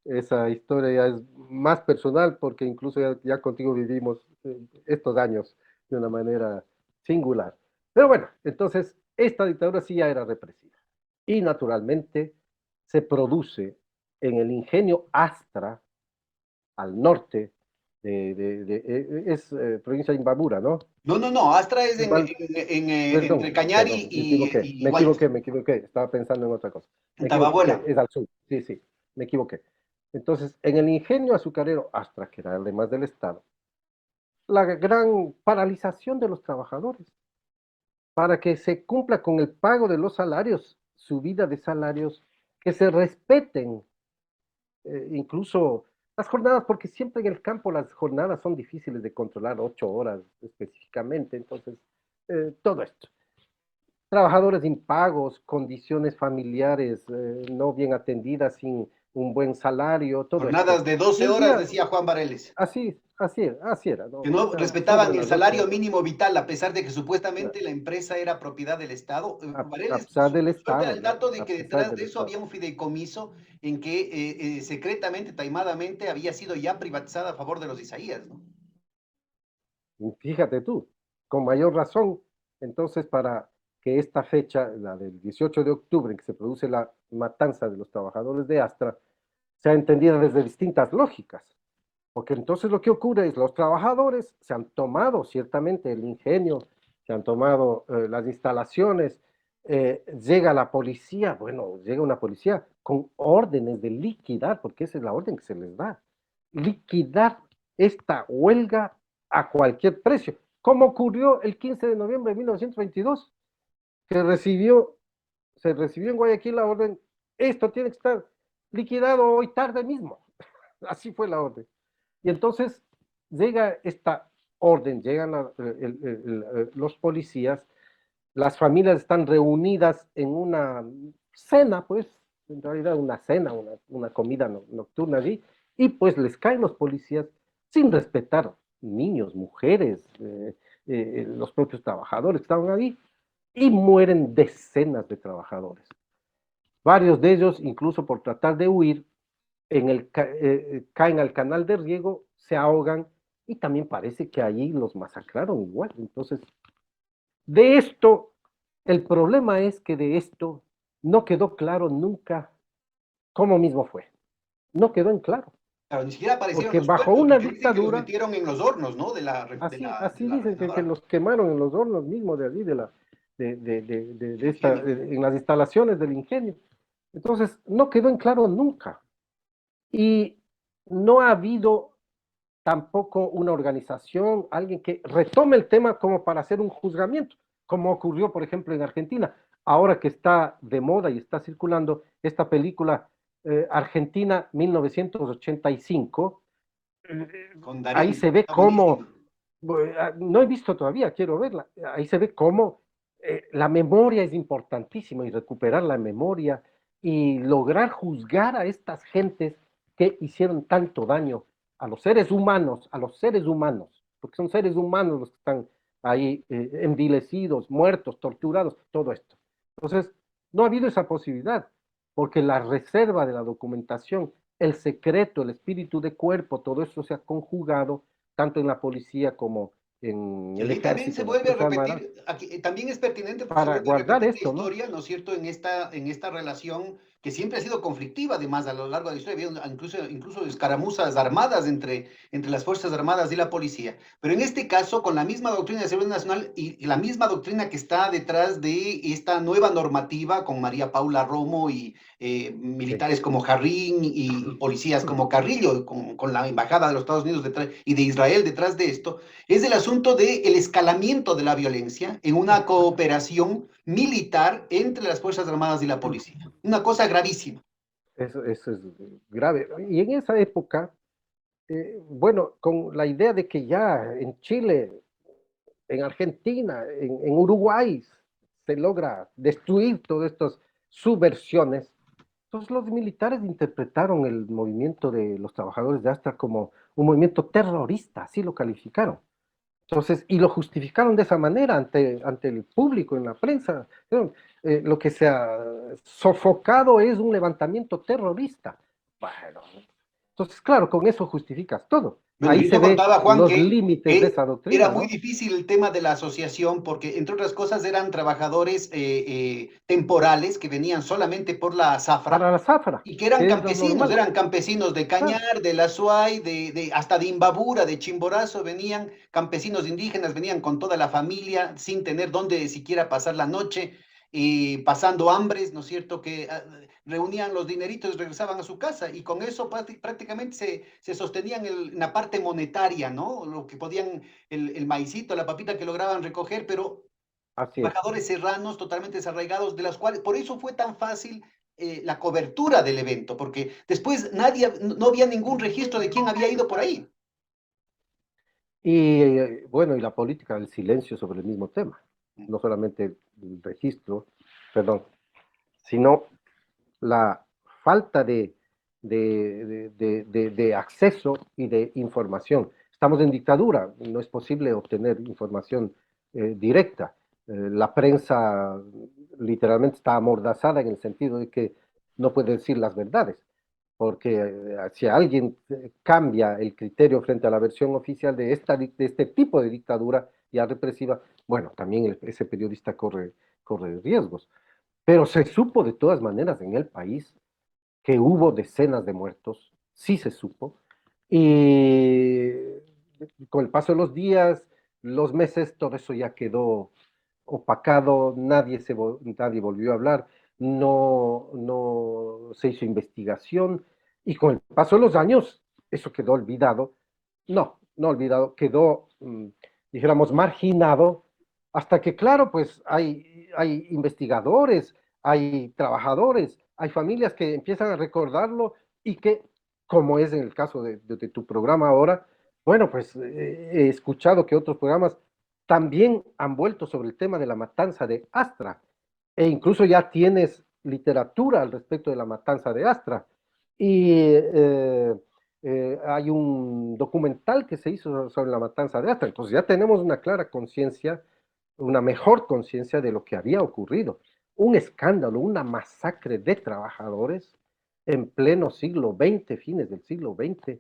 Esa historia ya es más personal porque incluso ya contigo vivimos estos años de una manera singular. Pero bueno, entonces esta dictadura sí ya era represiva. Y naturalmente se produce en el ingenio Astra, al norte provincia de Imbabura, ¿no? No, no, no, Astra es entre Perdón, Cañari perdón, y Guayas, me equivoqué, estaba pensando en otra cosa. en Me equivoqué, Tababuena. es al sur, sí, sí, me equivoqué. Entonces, en el ingenio azucarero Astra, que era además del Estado, la gran paralización de los trabajadores para que se cumpla con el pago de los salarios, subida de salarios, que se respeten incluso las jornadas, porque siempre en el campo las jornadas son difíciles de controlar, 8 horas específicamente, entonces, todo esto. Trabajadores impagos, condiciones familiares no bien atendidas, sin un buen salario, todo esto. Jornadas de Y 12 el horas, día, decía Juan Vareles, así era, que ¿no? no Era sobre respetaban el las 8 salario horas. mínimo vital, a pesar de que supuestamente la empresa era propiedad del Estado. A Vareles pesar del suelta Estado, el ¿no? dato de A que pesar detrás del de eso Estado. había un fideicomiso en que secretamente, taimadamente, había sido ya privatizada a favor de los Isaías, ¿no? Y fíjate tú, con mayor razón, entonces para que esta fecha, la del 18 de octubre, en que se produce la matanza de los trabajadores de Astra, sea entendida desde distintas lógicas. Porque entonces lo que ocurre es los trabajadores se han tomado ciertamente el ingenio, se han tomado las instalaciones, llega la policía, bueno, llega una policía con órdenes de liquidar, porque esa es la orden que se les da, liquidar esta huelga a cualquier precio, como ocurrió el 15 de noviembre de 1922, que se recibió en Guayaquil la orden, esto tiene que estar liquidado hoy tarde mismo, así fue la orden. Y entonces llega esta orden, llegan los policías, las familias están reunidas en una cena, pues, en realidad una cena, una comida nocturna allí, y pues les caen los policías sin respetar niños, mujeres, los propios trabajadores que estaban ahí, y mueren decenas de trabajadores. Varios de ellos, incluso por tratar de huir, caen al canal de riego, se ahogan y también parece que allí los masacraron igual. Entonces, de esto, el problema es que de esto no quedó claro nunca cómo mismo fue. No quedó en claro, Claro, ni siquiera aparecieron porque los bajo cuerpos, una porque dicen que los dictadura, metieron en los hornos, ¿no? De así la dicen que refinadora. los quemaron en los hornos mismos de allí, en las instalaciones del ingenio. Entonces, no quedó en claro nunca. Y no ha habido tampoco una organización, alguien que retome el tema como para hacer un juzgamiento, como ocurrió, por ejemplo, en Argentina, ahora que está de moda y está circulando esta película Argentina 1985, Con ahí Darín, se ve está buenísimo. cómo, no he visto todavía, quiero verla, ahí se ve cómo la memoria es importantísima y recuperar la memoria y lograr juzgar a estas gentes que hicieron tanto daño a los seres humanos, porque son seres humanos los que están ahí envilecidos, muertos, torturados, todo esto. Entonces, no ha habido esa posibilidad, porque la reserva de la documentación, el secreto, el espíritu de cuerpo, todo eso se ha conjugado tanto en la policía como en Y el aquí también se ejército, en las vuelve a Fuerzas Armadas, repetir, aquí, también es pertinente porque se para vuelve a guardar repetir la esto, ¿no? historia, ¿no es cierto?, en esta relación que siempre ha sido conflictiva, además, a lo largo de la historia, había incluso escaramuzas armadas entre las Fuerzas Armadas y la policía. Pero en este caso, con la misma doctrina de seguridad nacional y la misma doctrina que está detrás de esta nueva normativa con María Paula Romo y Sí. militares como Jarrín y policías como Carrillo, con la embajada de los Estados Unidos detrás, y de Israel detrás de esto, es el asunto del escalamiento de la violencia en una cooperación militar entre las Fuerzas Armadas y la policía. Una cosa gravísima. Eso es grave. Y en esa época, bueno, con la idea de que ya en Chile, en Argentina, en Uruguay, se logra destruir todas estas subversiones. Entonces los militares interpretaron el movimiento de los trabajadores de Astra como un movimiento terrorista, así lo calificaron. Entonces, y lo justificaron de esa manera ante el público, en la prensa. Lo que se ha sofocado es un levantamiento terrorista. Bueno, entonces, claro, con eso justificas todo. Bueno, Ahí yo se te ve contaba, Juan, los límites de esa era doctrina, muy ¿no? difícil el tema de la asociación porque, entre otras cosas, eran trabajadores temporales que venían solamente por la zafra Para la zafra, y que que es lo normal. eran campesinos de Claro, Cañar, de La Suay, hasta de Imbabura, de Chimborazo, venían campesinos indígenas, venían con toda la familia sin tener dónde siquiera pasar la noche, y pasando hambres, ¿no es cierto? Que reunían los dineritos y regresaban a su casa y con eso prácticamente se sostenían en la parte monetaria, ¿no? Lo que podían, el maicito, la papita que lograban recoger, pero así es. trabajadores serranos totalmente desarraigados, de las cuales, por eso fue tan fácil la cobertura del evento, porque después nadie, no había ningún registro de quién había ido por ahí. Y bueno, y la política del silencio sobre el mismo tema. No solamente el registro, perdón, sino la falta de acceso y de información. Estamos en dictadura, no es posible obtener información directa. La prensa literalmente está amordazada en el sentido de que no puede decir las verdades, porque si alguien cambia el criterio frente a la versión oficial de este tipo de dictadura ya represiva, bueno, también ese periodista corre riesgos. Pero se supo de todas maneras en el país que hubo decenas de muertos, sí se supo, y con el paso de los días, los meses, todo eso ya quedó opacado, nadie volvió a hablar, no se hizo investigación, y con el paso de los años, eso quedó olvidado, no olvidado, quedó, dijéramos, marginado, hasta que, claro, pues hay investigadores, hay trabajadores, hay familias que empiezan a recordarlo y que, como es en el caso de tu programa ahora, bueno, pues he escuchado que otros programas también han vuelto sobre el tema de la matanza de Astra, e incluso ya tienes literatura al respecto de la matanza de Astra. Y hay un documental que se hizo sobre la matanza de Astra, entonces ya tenemos una clara conciencia, una mejor conciencia de lo que había ocurrido. Un escándalo, una masacre de trabajadores en pleno siglo XX, fines del siglo XX,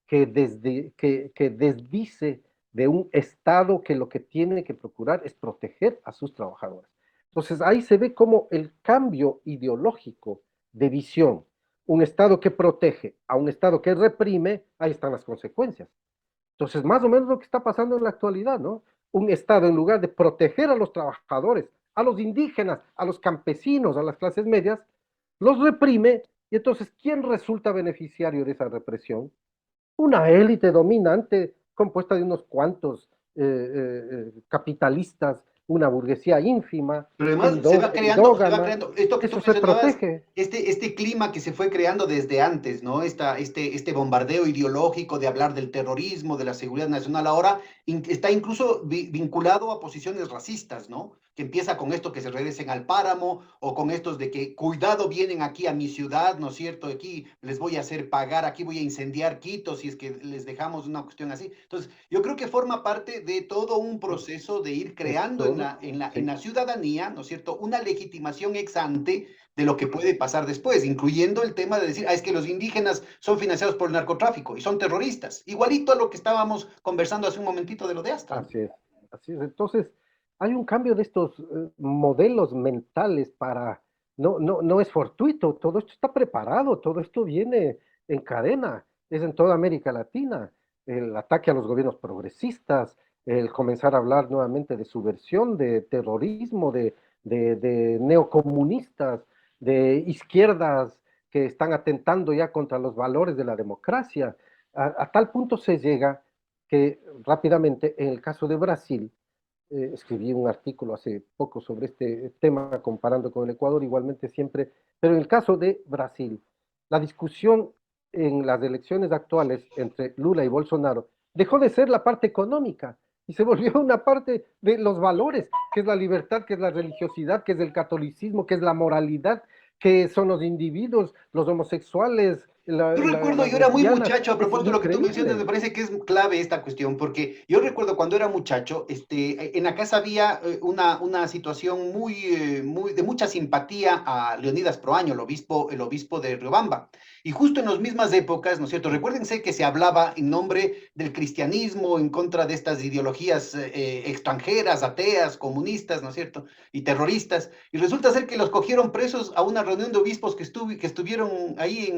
que desdice de un Estado que lo que tiene que procurar es proteger a sus trabajadores. Entonces ahí se ve como el cambio ideológico de visión. Un Estado que protege a un Estado que reprime, ahí están las consecuencias. Entonces, más o menos lo que está pasando en la actualidad, ¿no? Un Estado, en lugar de proteger a los trabajadores, a los indígenas, a los campesinos, a las clases medias, los reprime. Y entonces, ¿quién resulta beneficiario de esa represión? Una élite dominante compuesta de unos cuantos capitalistas, una burguesía ínfima, Pero además se va endógama. creando, esto que tú Eso se mencionabas, protege. este clima que se fue creando desde antes, ¿no? Este bombardeo ideológico de hablar del terrorismo, de la seguridad nacional, ahora está incluso vinculado a posiciones racistas, ¿no? Que empieza con esto que se regresen al páramo, o con estos de que cuidado, vienen aquí a mi ciudad, ¿no es cierto? Aquí les voy a hacer pagar, aquí voy a incendiar Quito si es que les dejamos una cuestión así. Entonces, yo creo que forma parte de todo un proceso de ir creando Esto, en sí, la ciudadanía, ¿no es cierto?, una legitimación ex ante de lo que puede pasar después, incluyendo el tema de decir, ah, es que los indígenas son financiados por el narcotráfico y son terroristas, igualito a lo que estábamos conversando hace un momentito de lo de Astra, ¿no? así es, así es. Entonces, hay un cambio de estos modelos mentales para, no es fortuito, todo esto está preparado, todo esto viene en cadena, es en toda América Latina, el ataque a los gobiernos progresistas, el comenzar a hablar nuevamente de subversión, de terrorismo, de neocomunistas, de izquierdas que están atentando ya contra los valores de la democracia. A tal punto se llega que rápidamente, en el caso de Brasil, escribí un artículo hace poco sobre este tema comparando con el Ecuador, igualmente siempre, pero en el caso de Brasil, la discusión en las elecciones actuales entre Lula y Bolsonaro dejó de ser la parte económica y se volvió una parte de los valores, que es la libertad, que es la religiosidad, que es el catolicismo, que es la moralidad, que son los individuos, los homosexuales, Yo recuerdo, las yo era muy lesbianas. muchacho, a Es propósito de lo que tú mencionas, me increíble. parece que es clave esta cuestión, porque yo recuerdo cuando era muchacho, en la casa había una situación de mucha simpatía a Leonidas Proaño, el obispo de Riobamba. Y justo en las mismas épocas, ¿no es cierto? Recuérdense que se hablaba en nombre del cristianismo, en contra de estas ideologías extranjeras, ateas, comunistas, ¿no es cierto? Y terroristas. Y resulta ser que los cogieron presos a una reunión de obispos que estuvieron ahí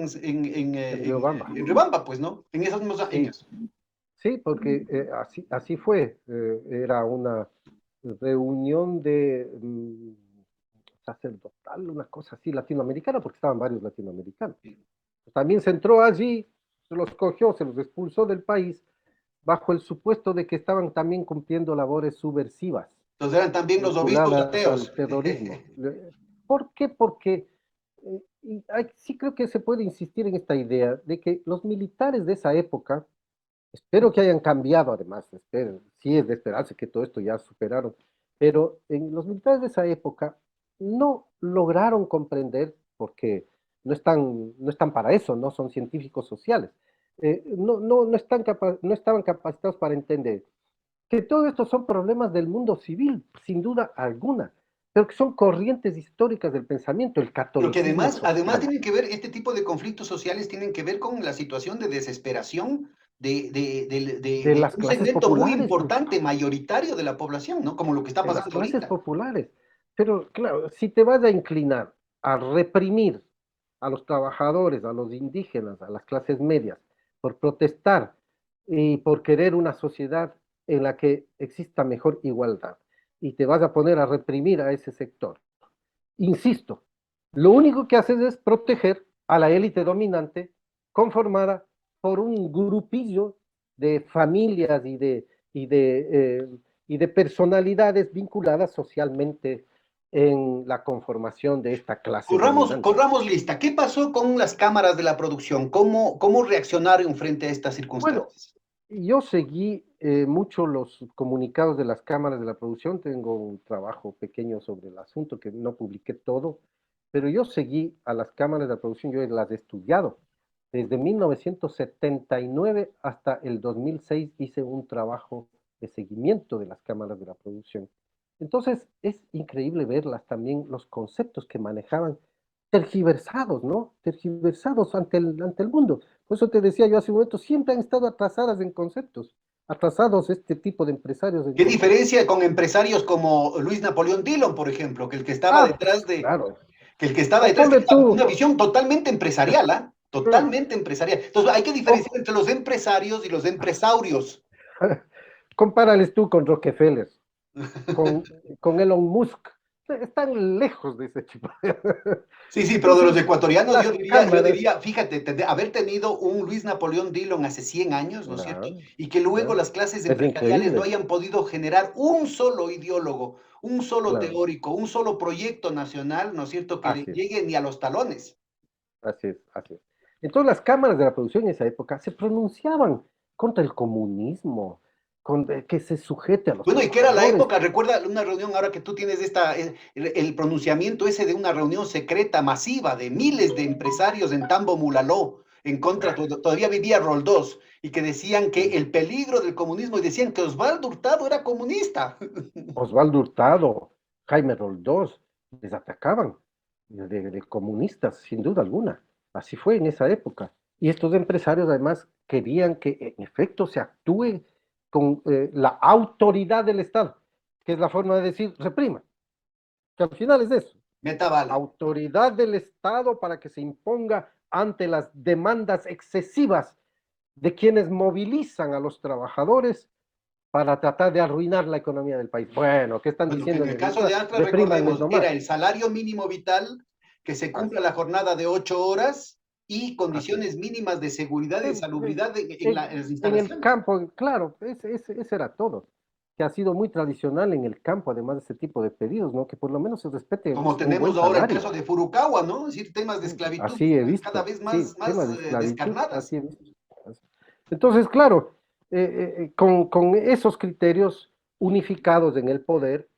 En Riobamba. en Riobamba, pues, ¿no? En esos mismos Sí, años. sí, porque así fue. Era una reunión de sacerdotal, una cosa así latinoamericana, porque estaban varios latinoamericanos. También se entró allí, se los cogió, se los expulsó del país, bajo el supuesto de que estaban también cumpliendo labores subversivas, Entonces eran también los obispos vinculadas ateos. al terrorismo. ¿Por qué? Porque sí creo que se puede insistir en esta idea de que los militares de esa época, espero que hayan cambiado además, espero, sí es de esperarse que todo esto ya superaron, pero en los militares de esa época no lograron comprender, porque no están para eso, no son científicos sociales, no estaban capacitados para entender que todo esto son problemas del mundo civil, sin duda alguna, pero que son corrientes históricas del pensamiento. El Pero que catolicismo es además social, tienen que ver, este tipo de conflictos sociales tienen que ver con la situación de desesperación de de las un clases segmento muy populares, pues, importante, mayoritario de la población, ¿no? Como lo que está de las pasando clases ahorita. populares. Pero claro, si te vas a inclinar a reprimir a los trabajadores, a los indígenas, a las clases medias, por protestar y por querer una sociedad en la que exista mejor igualdad, y te vas a poner a reprimir a ese sector, insisto, lo único que haces es proteger a la élite dominante conformada por un grupillo de familias y de personalidades vinculadas socialmente en la conformación de esta clase dominante. Corramos lista. ¿Qué pasó con las cámaras de la producción? ¿Cómo reaccionaron frente a estas Bueno, circunstancias? yo seguí mucho los comunicados de las cámaras de la producción, tengo un trabajo pequeño sobre el asunto que no publiqué todo, pero yo seguí a las cámaras de la producción, yo las he estudiado. Desde 1979 hasta el 2006 hice un trabajo de seguimiento de las cámaras de la producción. Entonces es increíble verlas también, los conceptos que manejaban tergiversados, ¿no? Tergiversados ante el mundo. Por eso te decía yo hace un momento, siempre han estado atrasadas en conceptos, atrasados este tipo de empresarios en ¿Qué conceptos. diferencia con empresarios como Luis Napoleón Dillon, por ejemplo, Pues claro. que el que estaba O detrás ponle tenía tú, una visión totalmente empresarial, ¿ah? claro, Totalmente empresarial. Entonces hay que diferenciar entre los empresarios y los empresarios. compárales tú con Rockefeller, con, con Elon Musk. Están lejos de ese tipo. Sí, sí, pero de los Entonces, ecuatorianos las yo cámaras, diría, fíjate, haber tenido un Luis Napoleón Dillon hace 100 años, ¿no es cierto? claro, Y que luego claro, las clases es empresariales no increíble, hayan podido generar un solo ideólogo, un solo claro, teórico, un solo proyecto nacional, ¿no es cierto? Que le así es. llegue ni a los talones. Así es, así es. Entonces las cámaras de la producción en esa época se pronunciaban contra el comunismo, que se sujete a los Bueno, y que era la trabajadores. época, recuerda una reunión ahora que tú tienes el pronunciamiento ese de una reunión secreta masiva de miles de empresarios en Tambo Mulaló, en contra, todavía vivía Roldós, y que decían que el peligro del comunismo, y decían que Osvaldo Hurtado era comunista. Osvaldo Hurtado, Jaime Roldós, les atacaban de comunistas, sin duda alguna. Así fue en esa época. Y estos empresarios además querían que en efecto se actúe con la autoridad del Estado, que es la forma de decir reprima, que al final es eso. Meta bala. Autoridad del Estado para que se imponga ante las demandas excesivas de quienes movilizan a los trabajadores para tratar de arruinar la economía del país. Bueno, ¿qué están Bueno, que diciendo en en el caso de definitiva? Astra, Reprímanles recordemos, era nomás. el salario mínimo vital, que se cumpla Así, la jornada de 8 horas y así es. condiciones mínimas de seguridad y En, salubridad en en las en el instalaciones. campo, claro, ese era todo. que ha sido muy tradicional en el campo, además de ese tipo de pedidos, ¿no? Que por lo menos se respete Como un buen tenemos ahora el salario. caso de Furukawa, ¿no? Es decir, temas de esclavitud Así he cada visto, vez sí, temas de más esclavitud, descarnadas. así he visto. Entonces, claro, con esos criterios unificados en el poder,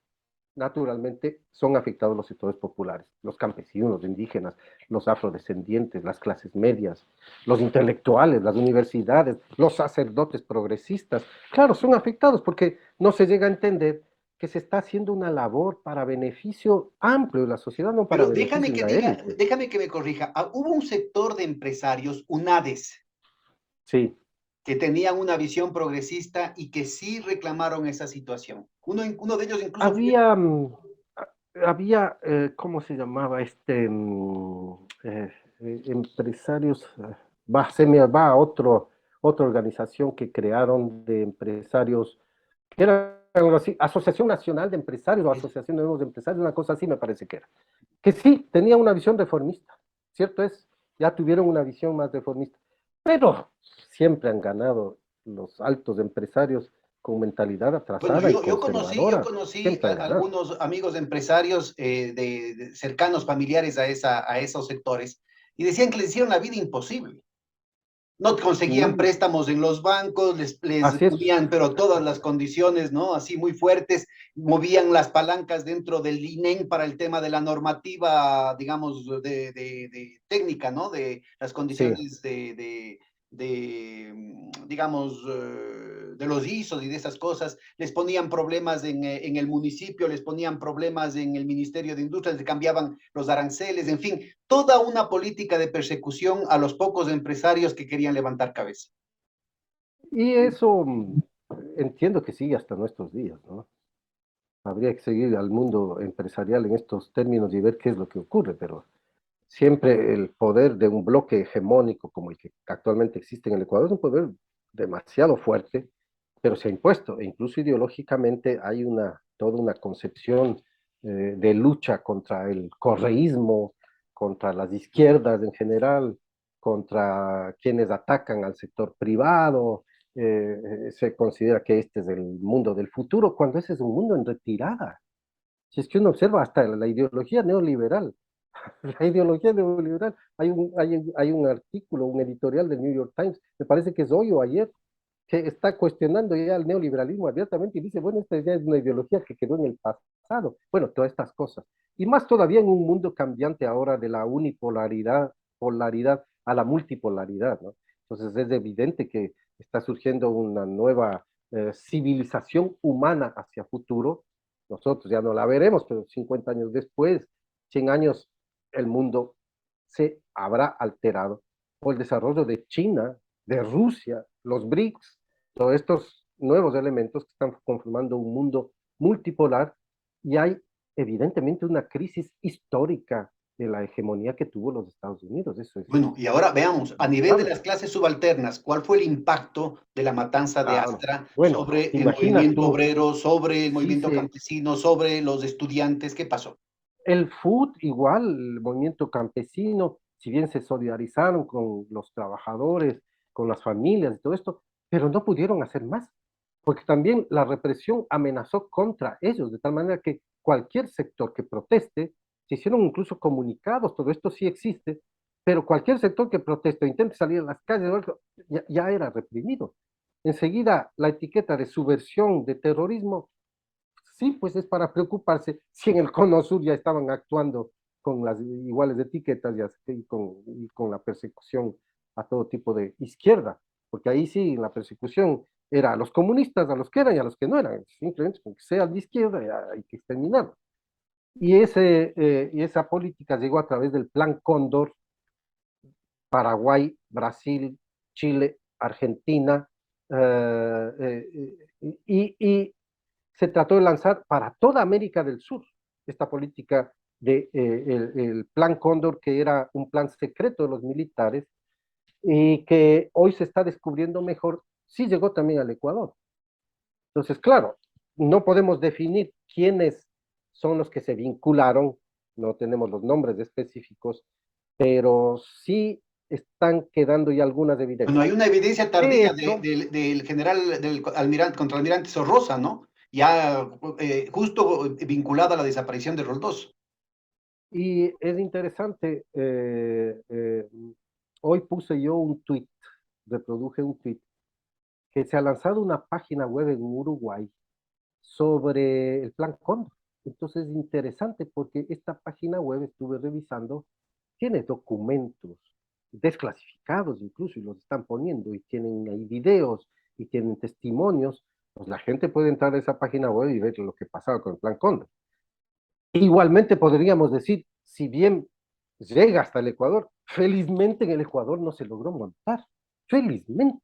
naturalmente son afectados los sectores populares, los campesinos, los indígenas, los afrodescendientes, las clases medias, los intelectuales, las universidades, los sacerdotes progresistas. Claro, son afectados porque no se llega a entender que se está haciendo una labor para beneficio amplio de la sociedad, no para Pero beneficio de una élite. déjame que me corrija. Hubo un sector de empresarios, UNADES, Sí, que tenían una visión progresista y que sí reclamaron esa situación. Uno de ellos incluso fue... había, había ¿cómo se llamaba? Empresarios, se me va a otra organización que crearon de empresarios, que era algo así, Asociación Nacional de Empresarios o Asociación de Nuevos Empresarios, una cosa así me parece que sí, tenía una visión reformista, cierto es, ya tuvieron una visión más reformista, pero siempre han ganado los altos empresarios con mentalidad Bueno, atrasada y yo conservadora, conocí siempre han ganado. algunos amigos empresarios cercanos, familiares a esos sectores, y decían que les hicieron la vida imposible. No conseguían Mm, préstamos en los bancos, les así es, ponían, pero todas las condiciones, ¿no? Así muy fuertes, movían las palancas dentro del INEM para el tema de la normativa, digamos, de técnica, ¿no? De las sí. condiciones digamos, de los ISOs y de esas cosas, les ponían problemas en el municipio, les ponían problemas en el Ministerio de Industria, les cambiaban los aranceles, en fin, toda una política de persecución a los pocos empresarios que querían levantar cabeza. Y eso entiendo que sigue hasta nuestros días, ¿no? Habría que seguir al mundo empresarial en estos términos y ver qué es lo que ocurre, pero siempre el poder de un bloque hegemónico como el que actualmente existe en el Ecuador es un poder demasiado fuerte, pero se ha impuesto, e incluso ideológicamente hay toda una concepción de lucha contra el correísmo, contra las izquierdas en general, contra quienes atacan al sector privado. Se considera que este es el mundo del futuro, cuando ese es un mundo en retirada. Si es que uno observa hasta la ideología neoliberal, la ideología neoliberal, hay un artículo, un editorial del New York Times, me parece que es hoy o ayer, que está cuestionando ya el neoliberalismo abiertamente y dice, bueno, esta ya es una ideología que quedó en el pasado. Bueno, todas estas cosas. Y más todavía en un mundo cambiante ahora de la polaridad a la multipolaridad, ¿no? Entonces es evidente que está surgiendo una nueva civilización humana hacia futuro. Nosotros ya no la veremos, pero 50 años después, 100 años, el mundo se habrá alterado por el desarrollo de China, de Rusia, los BRICS, todos estos nuevos elementos que están conformando un mundo multipolar y hay evidentemente una crisis histórica de la hegemonía que tuvo los Estados Unidos. Eso es Bueno, y ahora veamos, a nivel de innegable. las clases subalternas, ¿cuál fue el impacto de la matanza de Ah, no. Astra Bueno, sobre el imagina movimiento tú, obrero, sobre el si movimiento se, campesino, sobre los estudiantes? ¿Qué pasó? el FUT igual, el movimiento campesino, si bien se solidarizaron con los trabajadores, con las familias y todo esto, pero no pudieron hacer más, porque también la represión amenazó contra ellos, de tal manera que cualquier sector que proteste, se hicieron incluso comunicados, todo esto sí existe, pero cualquier sector que proteste o intente salir a las calles, ya era reprimido. Enseguida la etiqueta de subversión, de terrorismo, sí, pues es para preocuparse si en el Cono Sur ya estaban actuando con las iguales etiquetas y con la persecución a todo tipo de izquierda, porque ahí sí la persecución era a los comunistas, a los que eran y a los que no eran, simplemente porque sean de izquierda ya hay que exterminarlos. Y esa política llegó a través del Plan Cóndor, Paraguay, Brasil, Chile, Argentina, y se trató de lanzar para toda América del Sur esta política el Plan Cóndor, que era un plan secreto de los militares y que hoy se está descubriendo mejor, sí llegó también al Ecuador. Entonces, claro, no podemos definir quiénes son los que se vincularon, no tenemos los nombres específicos, pero sí están quedando ya algunas Bueno, evidencias. hay una evidencia De tardía hecho, del general, del almirante, contraalmirante Sorrosa, ¿no? ya justo vinculado a la desaparición de Roldós. Y es interesante, hoy puse yo un tweet, reproduje un tweet, que se ha lanzado una página web en Uruguay sobre el Plan Cóndor. Entonces es interesante porque esta página web estuve revisando, tiene documentos desclasificados incluso y los están poniendo y tienen ahí videos y tienen testimonios, pues la gente puede entrar a esa página web y ver lo que pasaba con el Plan Cóndor. Igualmente podríamos decir, si bien llega hasta el Ecuador, felizmente en el Ecuador no se logró montar, felizmente.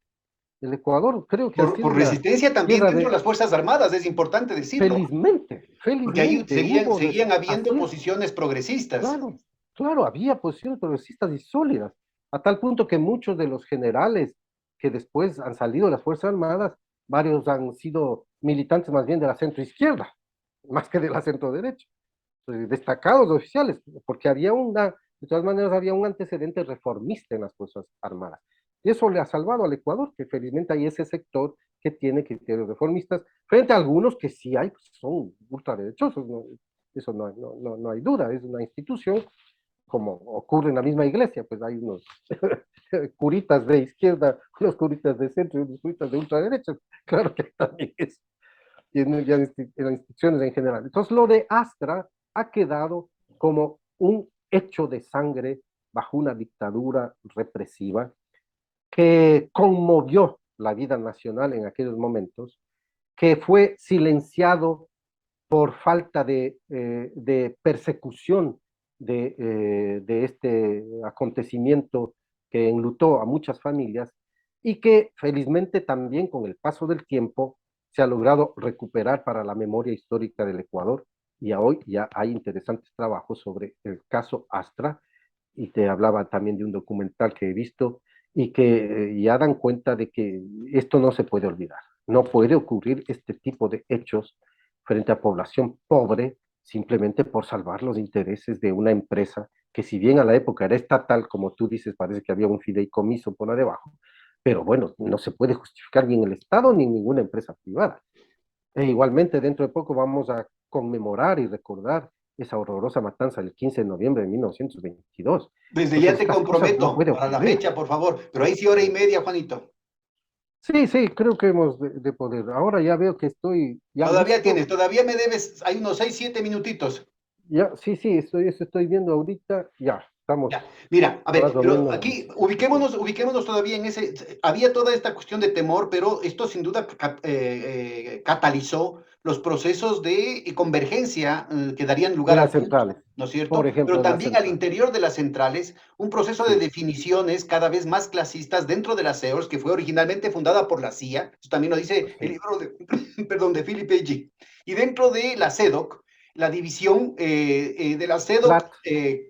El Ecuador creo que ha sido Por una resistencia también tierra dentro de, de las Fuerzas Armadas, es importante decirlo, felizmente, porque ahí felizmente hubo, seguían habiendo así es, posiciones progresistas. claro, claro, había posiciones progresistas y sólidas, a tal punto que muchos de los generales que después han salido de las Fuerzas Armadas, varios han sido militantes más bien de la centroizquierda, más que de la centroderecha, destacados oficiales, porque había de todas maneras había un antecedente reformista en las Fuerzas Armadas. Y eso le ha salvado al Ecuador, que felizmente hay ese sector que tiene criterios reformistas, frente a algunos que sí hay, pues son ultraderechosos, ¿no? Eso no hay duda, es una institución, como ocurre en la misma iglesia, pues hay unos curitas de izquierda, unos curitas de centro y unos curitas de ultraderecha, claro que también es, y en las instituciones en general. Entonces lo de Astra ha quedado como un hecho de sangre bajo una dictadura represiva que conmovió la vida nacional en aquellos momentos, que fue silenciado por falta de persecución de este acontecimiento que enlutó a muchas familias y que felizmente también con el paso del tiempo se ha logrado recuperar para la memoria histórica del Ecuador y hoy ya hay interesantes trabajos sobre el caso Astra y te hablaba también de un documental que he visto y que ya dan cuenta de que esto no se puede olvidar. No puede ocurrir este tipo de hechos frente a población pobre simplemente por salvar los intereses de una empresa que si bien a la época era estatal, como tú dices, parece que había un fideicomiso por ahí debajo, pero bueno, no se puede justificar ni en el Estado ni en ninguna empresa privada. E igualmente, dentro de poco vamos a conmemorar y recordar esa horrorosa matanza del 15 de noviembre de 1922. Desde ya Entonces, te estas cosas no comprometo pueden para la ocurrir. fecha, por favor, pero ahí sí hora y media, Juanito. Sí, sí, creo que hemos de poder. Ahora ya veo que estoy ya Todavía listo. tienes, todavía me debes, hay unos 6 7 minutitos. Ya, sí, sí, eso estoy viendo ahorita. Ya, estamos Ya, mira, a más ver, o pero menos aquí listos. Sí. ubiquémonos todavía en ese, había toda esta cuestión de temor, pero esto sin duda catalizó los procesos de convergencia que darían De lugar al las PUT, centrales, ¿no es por cierto? Pero ejemplo, de las también al centrales. interior de las centrales, un proceso de Sí, definiciones cada vez más clasistas dentro de las CEOs, que fue originalmente fundada por la CIA, eso también lo dice el sí. libro de, perdón, de Philip G. Y dentro de la CEDOC, la división de la CEDOC, CLAT,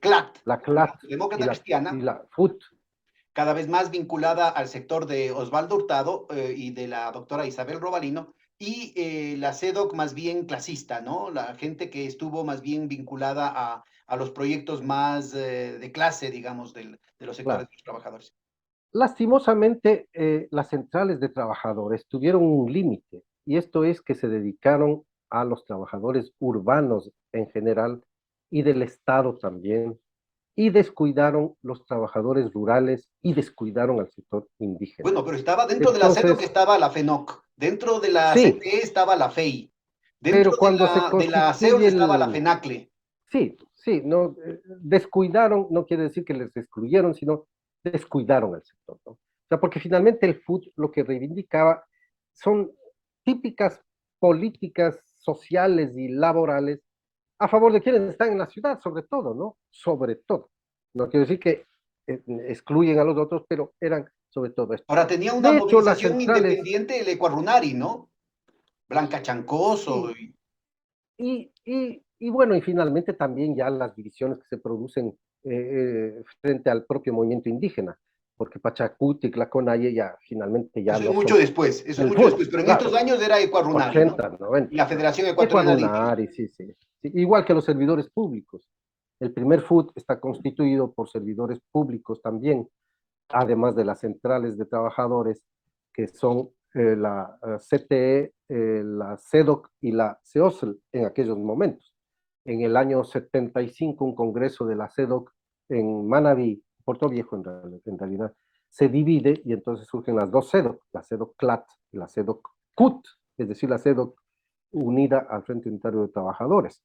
CLAT, la CLAT demócrata y cristiana, la FUT. cada vez más vinculada al sector de Osvaldo Hurtado y de la doctora Isabel Robalino, y la CEDOC más bien clasista, ¿no? La gente que estuvo más bien vinculada a los proyectos más de clase, digamos, de los sectores Claro. de los trabajadores. Lastimosamente, las centrales de trabajadores tuvieron un límite, y esto es que se dedicaron a los trabajadores urbanos en general y del Estado también, y descuidaron los trabajadores rurales y descuidaron al sector indígena. Bueno, pero estaba dentro de la CEDOC Entonces, estaba la FENOC, dentro de la sí, CTE estaba la FEI, dentro pero cuando se de la CEOS constituye estaba la el, FENACLE. sí, sí, no, descuidaron, no quiere decir que les excluyeron, sino descuidaron el sector, ¿no? O sea, porque finalmente el FUT lo que reivindicaba son típicas políticas sociales y laborales a favor de quienes están en la ciudad, sobre todo, ¿no? Sobre todo. No quiero decir que excluyen a los otros, pero eran sobre todo esto. Ahora tenía una De hecho, las movilización centrales, independiente el Ecuarunari, ¿no? Blanca Chancoso. sí, y bueno, y finalmente también ya las divisiones que se producen frente al propio movimiento indígena, porque Pachacuti y Tlaconaye ya finalmente ya no son Eso es del mucho FUT, después, pero en estos claro, años era Ecuarunari, ¿no? 80, Y 90, la claro. Federación Ecuatoriana de Ecuadunari, Indígenas. sí, sí, sí. Igual que los servidores públicos. El primer FUT está constituido por servidores públicos también, además de las centrales de trabajadores, que son la CTE, la CEDOC y la CEOSL en aquellos momentos. En el año 75, un congreso de la CEDOC en Manabí, Puerto Viejo en realidad, se divide y entonces surgen las dos CEDOC, la CEDOC CLAT y la CEDOC CUT, es decir, la CEDOC unida al Frente Unitario de Trabajadores.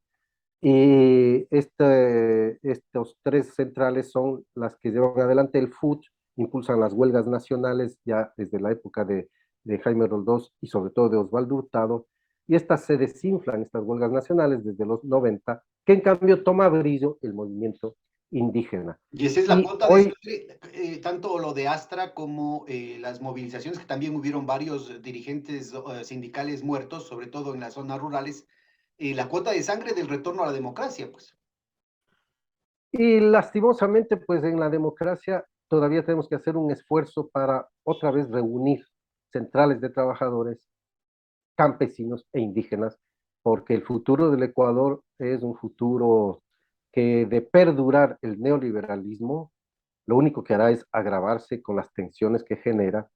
Y estos tres centrales son las que llevan adelante el FUT, impulsan las huelgas nacionales ya desde la época de Jaime Roldós y sobre todo de Osvaldo Hurtado, y estas se desinflan, estas huelgas nacionales, desde los 90, que en cambio toma brillo el movimiento indígena. Y esa es la Y cuota de hoy, sangre, tanto lo de Astra como las movilizaciones, que también hubieron varios dirigentes sindicales muertos, sobre todo en las zonas rurales, la cuota de sangre del retorno a la democracia, pues. y lastimosamente, pues en la democracia todavía tenemos que hacer un esfuerzo para otra vez reunir centrales de trabajadores, campesinos e indígenas, porque el futuro del Ecuador es un futuro que, de perdurar el neoliberalismo, lo único que hará es agravarse con las tensiones que genera,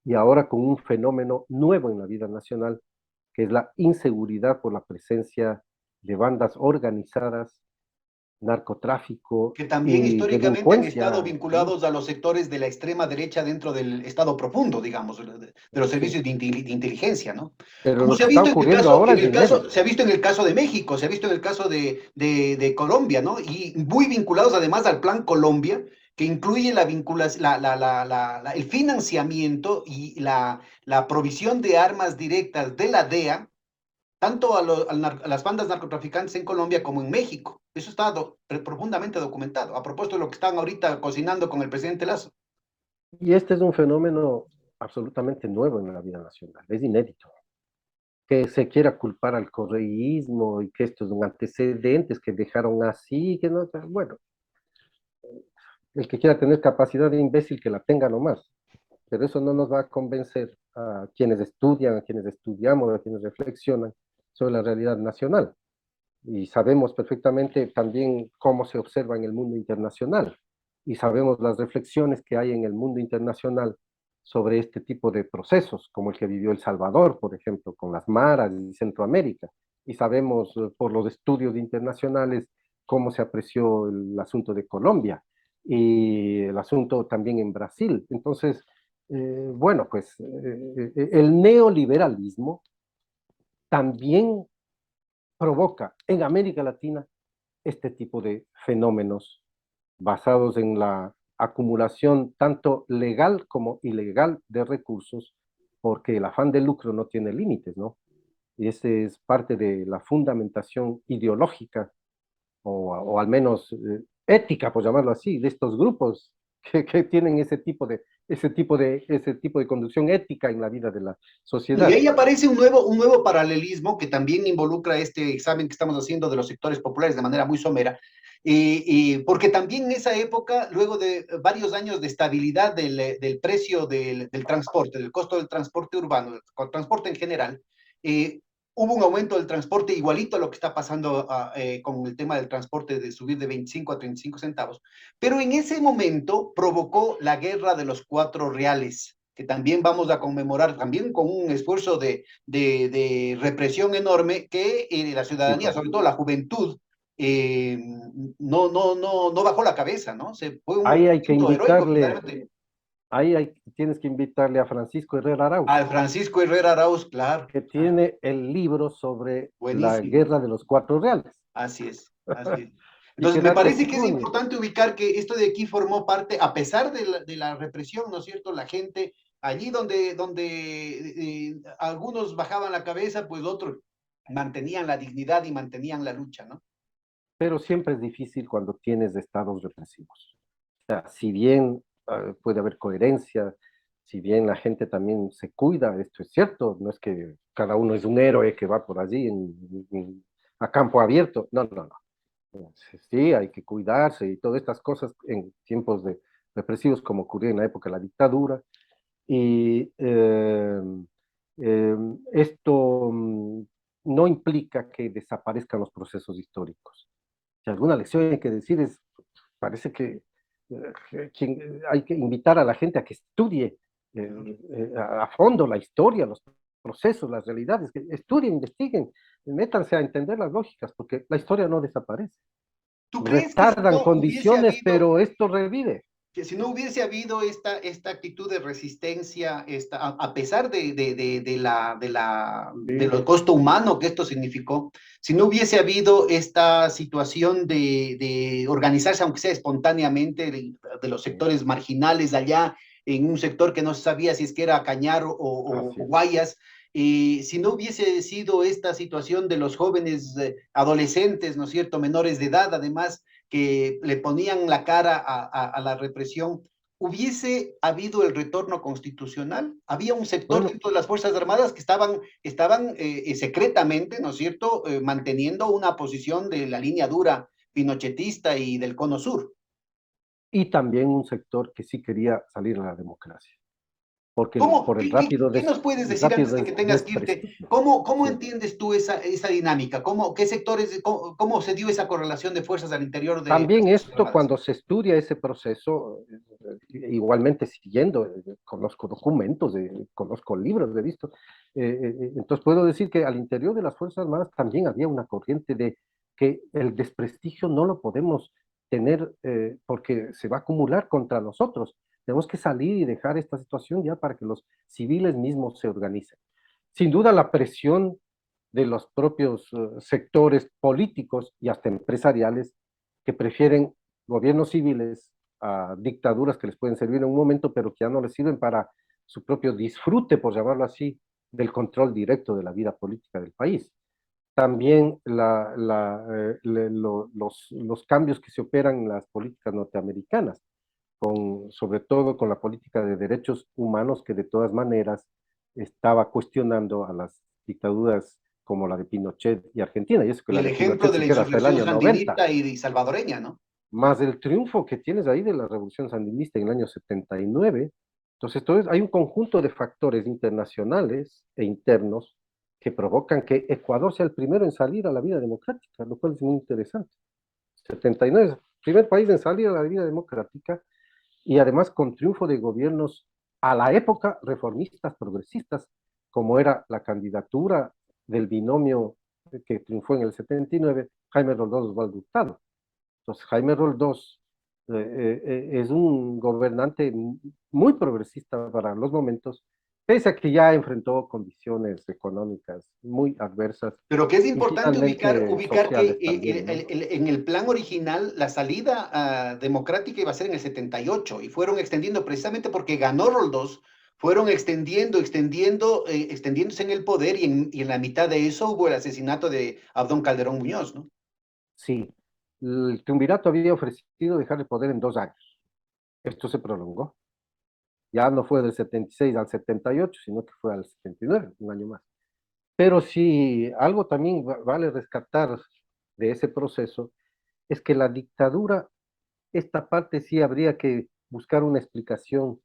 y ahora con un fenómeno nuevo en la vida nacional, que es la inseguridad por la presencia de bandas organizadas, narcotráfico Que también y históricamente han estado delincuencia. ¿Sí? vinculados a los sectores de la extrema derecha dentro del Estado profundo, digamos, de los Sí. servicios de inteligencia, ¿no? Pero Como lo se que ha está visto ocurriendo ahora es se ha inédito. visto en el caso de México, se ha visto en el caso de Colombia, ¿no? Y muy vinculados además al Plan Colombia, que incluye la vinculación, el financiamiento y la provisión de armas directas de la DEA tanto a las bandas narcotraficantes en Colombia como en México. Eso está profundamente documentado, a propósito de lo que están ahorita cocinando con el presidente Lazo. Y este es un fenómeno absolutamente nuevo en la vida nacional, es inédito. Que se quiera culpar al correísmo y que estos son antecedentes que dejaron así, que no, bueno, el que quiera tener capacidad de imbécil que la tenga nomás, pero eso no nos va a convencer a quienes estudian, a quienes estudiamos, a quienes reflexionan sobre la realidad nacional. Y sabemos perfectamente también cómo se observa en el mundo internacional, y sabemos las reflexiones que hay en el mundo internacional sobre este tipo de procesos, como el que vivió El Salvador, por ejemplo, con las maras y Centroamérica, y sabemos por los estudios internacionales cómo se apreció el asunto de Colombia y el asunto también en Brasil. Entonces, bueno, pues el neoliberalismo también provoca en América Latina este tipo de fenómenos basados en la acumulación tanto legal como ilegal de recursos, porque el afán de lucro no tiene límites, ¿no? Y ese es parte de la fundamentación ideológica, o al menos ética, por llamarlo así, de estos grupos que tienen ese tipo de conducción ética en la vida de la Y sociedad. ahí aparece un nuevo paralelismo que también involucra este examen que estamos haciendo de los sectores populares de manera muy somera, porque también en esa época, luego de varios años de estabilidad del precio del transporte, del costo del transporte urbano, del transporte en general, hubo un aumento del transporte igualito a lo que está pasando con el tema del transporte de subir de 25 a 35 centavos, pero en ese momento provocó la guerra de los 4 reales, que también vamos a conmemorar, también con un esfuerzo de represión enorme que la Sí, ciudadanía, pues. sobre todo la juventud, eh, no bajó la cabeza, ¿no? Fue un Ahí hay que movimiento heroico, invitarle, verdaderamente. tienes que invitarle a Francisco Herrera Arauz, Al Francisco Herrera Arauz, claro, que claro, tiene el libro sobre la buenísimo. guerra de los 4 reales, Así es, así es. y Entonces, que me da parece que es testimonio. importante ubicar que esto de aquí formó parte, a pesar de la represión, ¿no es cierto? La gente, allí donde algunos bajaban la cabeza, pues otros mantenían la dignidad y mantenían la lucha, ¿no? Pero siempre es difícil cuando tienes estados represivos. O sea, si bien puede haber coherencia, si bien la gente también se cuida, esto es cierto, no es que cada uno es un héroe que va por allí a campo abierto, no, no, no. Sí, hay que cuidarse y todas estas cosas en tiempos represivos como ocurrió en la época de la dictadura. Y eh, esto no implica que desaparezcan los procesos históricos. Si alguna lección hay que decir parece que hay que invitar a la gente a que estudie a fondo la historia, los procesos, las realidades, que estudien, investiguen, métanse a entender las lógicas, porque la historia no desaparece. ¿Tú crees que si Retardan no hubiese condiciones, habido, pero esto revive. que si no hubiese habido esta actitud de resistencia, a pesar de Sí. lo costo humano que esto significó, si no hubiese habido esta situación de organizarse, aunque sea espontáneamente, de los Sí, sectores marginales allá, en un sector que no se sabía si es que era Cañar así o es. Guayas, y si no hubiese sido esta situación de los jóvenes adolescentes, ¿no es cierto?, menores de edad, además, que le ponían la cara a la represión, ¿hubiese habido el retorno constitucional? Había un sector Bueno, dentro de las Fuerzas Armadas que estaban secretamente, ¿no es cierto?, manteniendo una posición de la línea dura pinochetista y del Cono Sur. y también un sector que sí quería salir a la democracia, porque ¿Cómo? por ¿Qué nos puedes el decir rápido antes de que tengas que irte? desprestigio. ¿Cómo Sí. entiendes tú esa dinámica? ¿Qué sectores, cómo se dio esa correlación de fuerzas al interior de las También Fuerzas esto, Armadas? cuando se estudia ese proceso, igualmente siguiendo, conozco documentos, conozco libros, he visto, entonces puedo decir que al interior de las Fuerzas Armadas también había una corriente de que el desprestigio no lo podemos tener porque se va a acumular contra nosotros. Tenemos que salir y dejar esta situación ya para que los civiles mismos se organicen. Sin duda la presión de los propios sectores políticos y hasta empresariales que prefieren gobiernos civiles a dictaduras que les pueden servir en un momento, pero que ya no les sirven para su propio disfrute, por llamarlo así, del control directo de la vida política del país. También los cambios que se operan en las políticas norteamericanas, sobre todo con la política de derechos humanos que de todas maneras estaba cuestionando a las dictaduras como la de Pinochet y Argentina, y eso que Y la el de ejemplo Pinochet de la siquiera hasta el insurrección año 90, sandinista y salvadoreña, ¿no? más el triunfo que tienes ahí de la revolución sandinista en el año 79. Entonces, hay un conjunto de factores internacionales e internos que provocan que Ecuador sea el primero en salir a la vida democrática, lo cual es muy interesante. 79 es el primer país en salir a la vida democrática y además con triunfo de gobiernos a la época reformistas, progresistas, como era la candidatura del binomio que triunfó en el 79, Jaime Roldós Osvaldo Hurtado. Entonces, Jaime Roldós es un gobernante muy progresista para los momentos, pese a que ya enfrentó condiciones económicas muy adversas Pero que es y importante finalmente ubicar que sociales también, ¿no? en el plan original la salida democrática iba a ser en el 78 y fueron extendiendo precisamente porque ganó Roldós, fueron extendiéndose en el poder y en la mitad de eso hubo el asesinato de Abdón Calderón Muñoz, ¿no? Sí, el triunvirato había ofrecido dejar el poder en 2 años. Esto se prolongó. Ya no fue del 76 al 78, sino que fue al 79, un año más. Pero sí, algo también vale rescatar de ese proceso, es que la dictadura, esta parte sí habría que buscar una explicación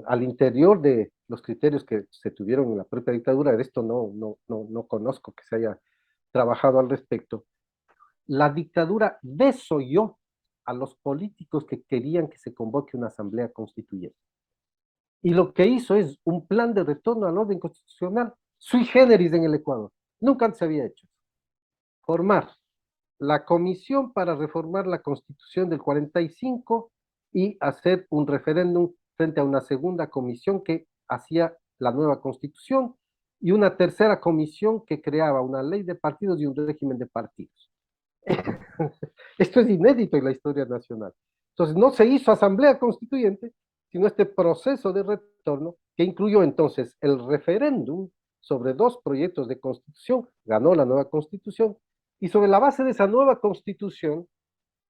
al interior de los criterios que se tuvieron en la propia dictadura. De esto no conozco que se haya trabajado al respecto. La dictadura desoyó a los políticos que querían que se convoque una asamblea constituyente. Y lo que hizo es un plan de retorno al orden constitucional sui generis en el Ecuador. Nunca antes se había hecho. Formar la comisión para reformar la constitución del 45 y hacer un referéndum frente a una segunda comisión que hacía la nueva constitución y una tercera comisión que creaba una ley de partidos y un régimen de partidos. Esto es inédito en la historia nacional. Entonces, no se hizo asamblea constituyente, sino este proceso de retorno que incluyó entonces el referéndum sobre 2 proyectos de constitución, ganó la nueva constitución, y sobre la base de esa nueva constitución,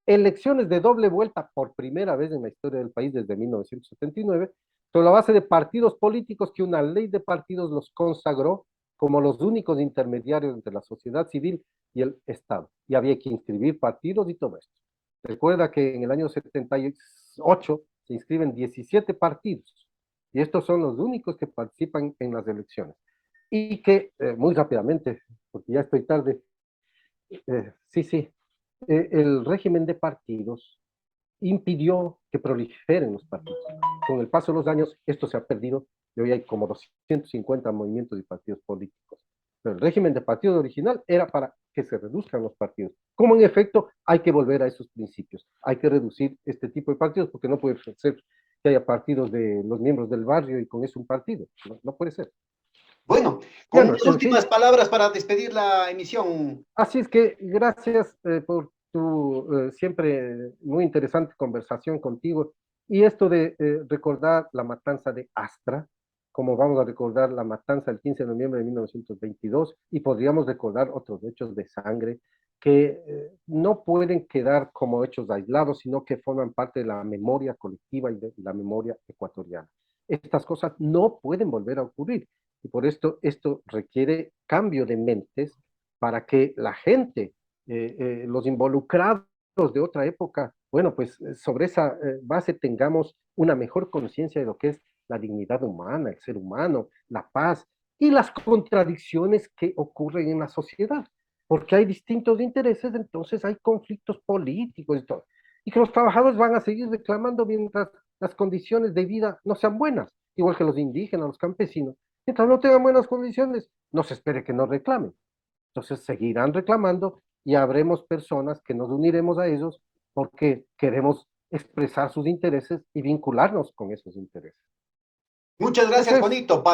elecciones de doble vuelta por primera vez en la historia del país desde 1979, sobre la base de partidos políticos que una ley de partidos los consagró como los únicos intermediarios entre la sociedad civil y el Estado. Y había que inscribir partidos y todo esto. Recuerda que en el año 78 se inscriben 17 partidos y estos son los únicos que participan en las elecciones. Y que muy rápidamente, porque ya estoy tarde, sí, el régimen de partidos impidió que proliferen los partidos. Con el paso de los años, esto se ha perdido y hoy hay como 250 movimientos y partidos políticos. Pero el régimen de partido original era para que se reduzcan los partidos. Como en efecto hay que volver a esos principios, hay que reducir este tipo de partidos porque no puede ser que haya partidos de los miembros del barrio y con eso un partido, no puede ser. Bueno, con unas últimas palabras para despedir la emisión. Así es que gracias por tu siempre muy interesante conversación contigo y esto de recordar la matanza de Astra, como vamos a recordar la matanza del 15 de noviembre de 1922 y podríamos recordar otros hechos de sangre que no pueden quedar como hechos aislados, sino que forman parte de la memoria colectiva y de la memoria ecuatoriana. Estas cosas no pueden volver a ocurrir y por esto requiere cambio de mentes para que la gente, los involucrados de otra época, bueno, pues sobre esa base tengamos una mejor conciencia de lo que es la dignidad humana, el ser humano, la paz y las contradicciones que ocurren en la sociedad, porque hay distintos intereses, entonces hay conflictos políticos y todo, y que los trabajadores van a seguir reclamando mientras las condiciones de vida no sean buenas, igual que los indígenas, los campesinos, mientras no tengan buenas condiciones, no se espere que no reclamen, entonces seguirán reclamando y habremos personas que nos uniremos a ellos porque queremos expresar sus intereses y vincularnos con esos intereses. Muchas gracias, Juanito.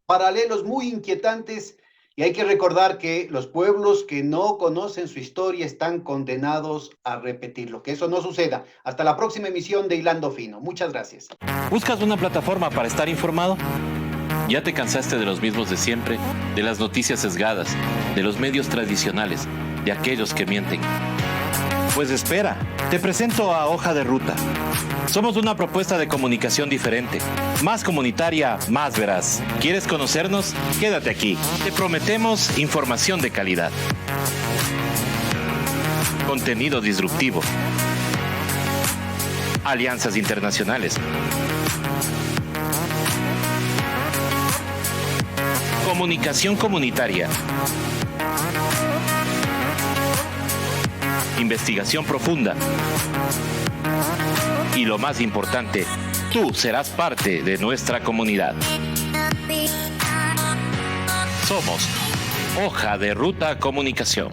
Paralelos muy inquietantes y hay que recordar que los pueblos que no conocen su historia están condenados a repetirlo. Que eso no suceda. Hasta la próxima emisión de Hilando Fino. Muchas gracias. ¿Buscas una plataforma para estar informado? ¿Ya te cansaste de los mismos de siempre, de las noticias sesgadas, de los medios tradicionales, de aquellos que mienten? Pues espera, te presento a Hoja de Ruta. Somos una propuesta de comunicación diferente, más comunitaria, más veraz. ¿Quieres conocernos? Quédate aquí. Te prometemos información de calidad. Contenido disruptivo. Alianzas internacionales. Comunicación comunitaria. Investigación profunda. Y lo más importante, tú serás parte de nuestra comunidad. Somos Hoja de Ruta Comunicación.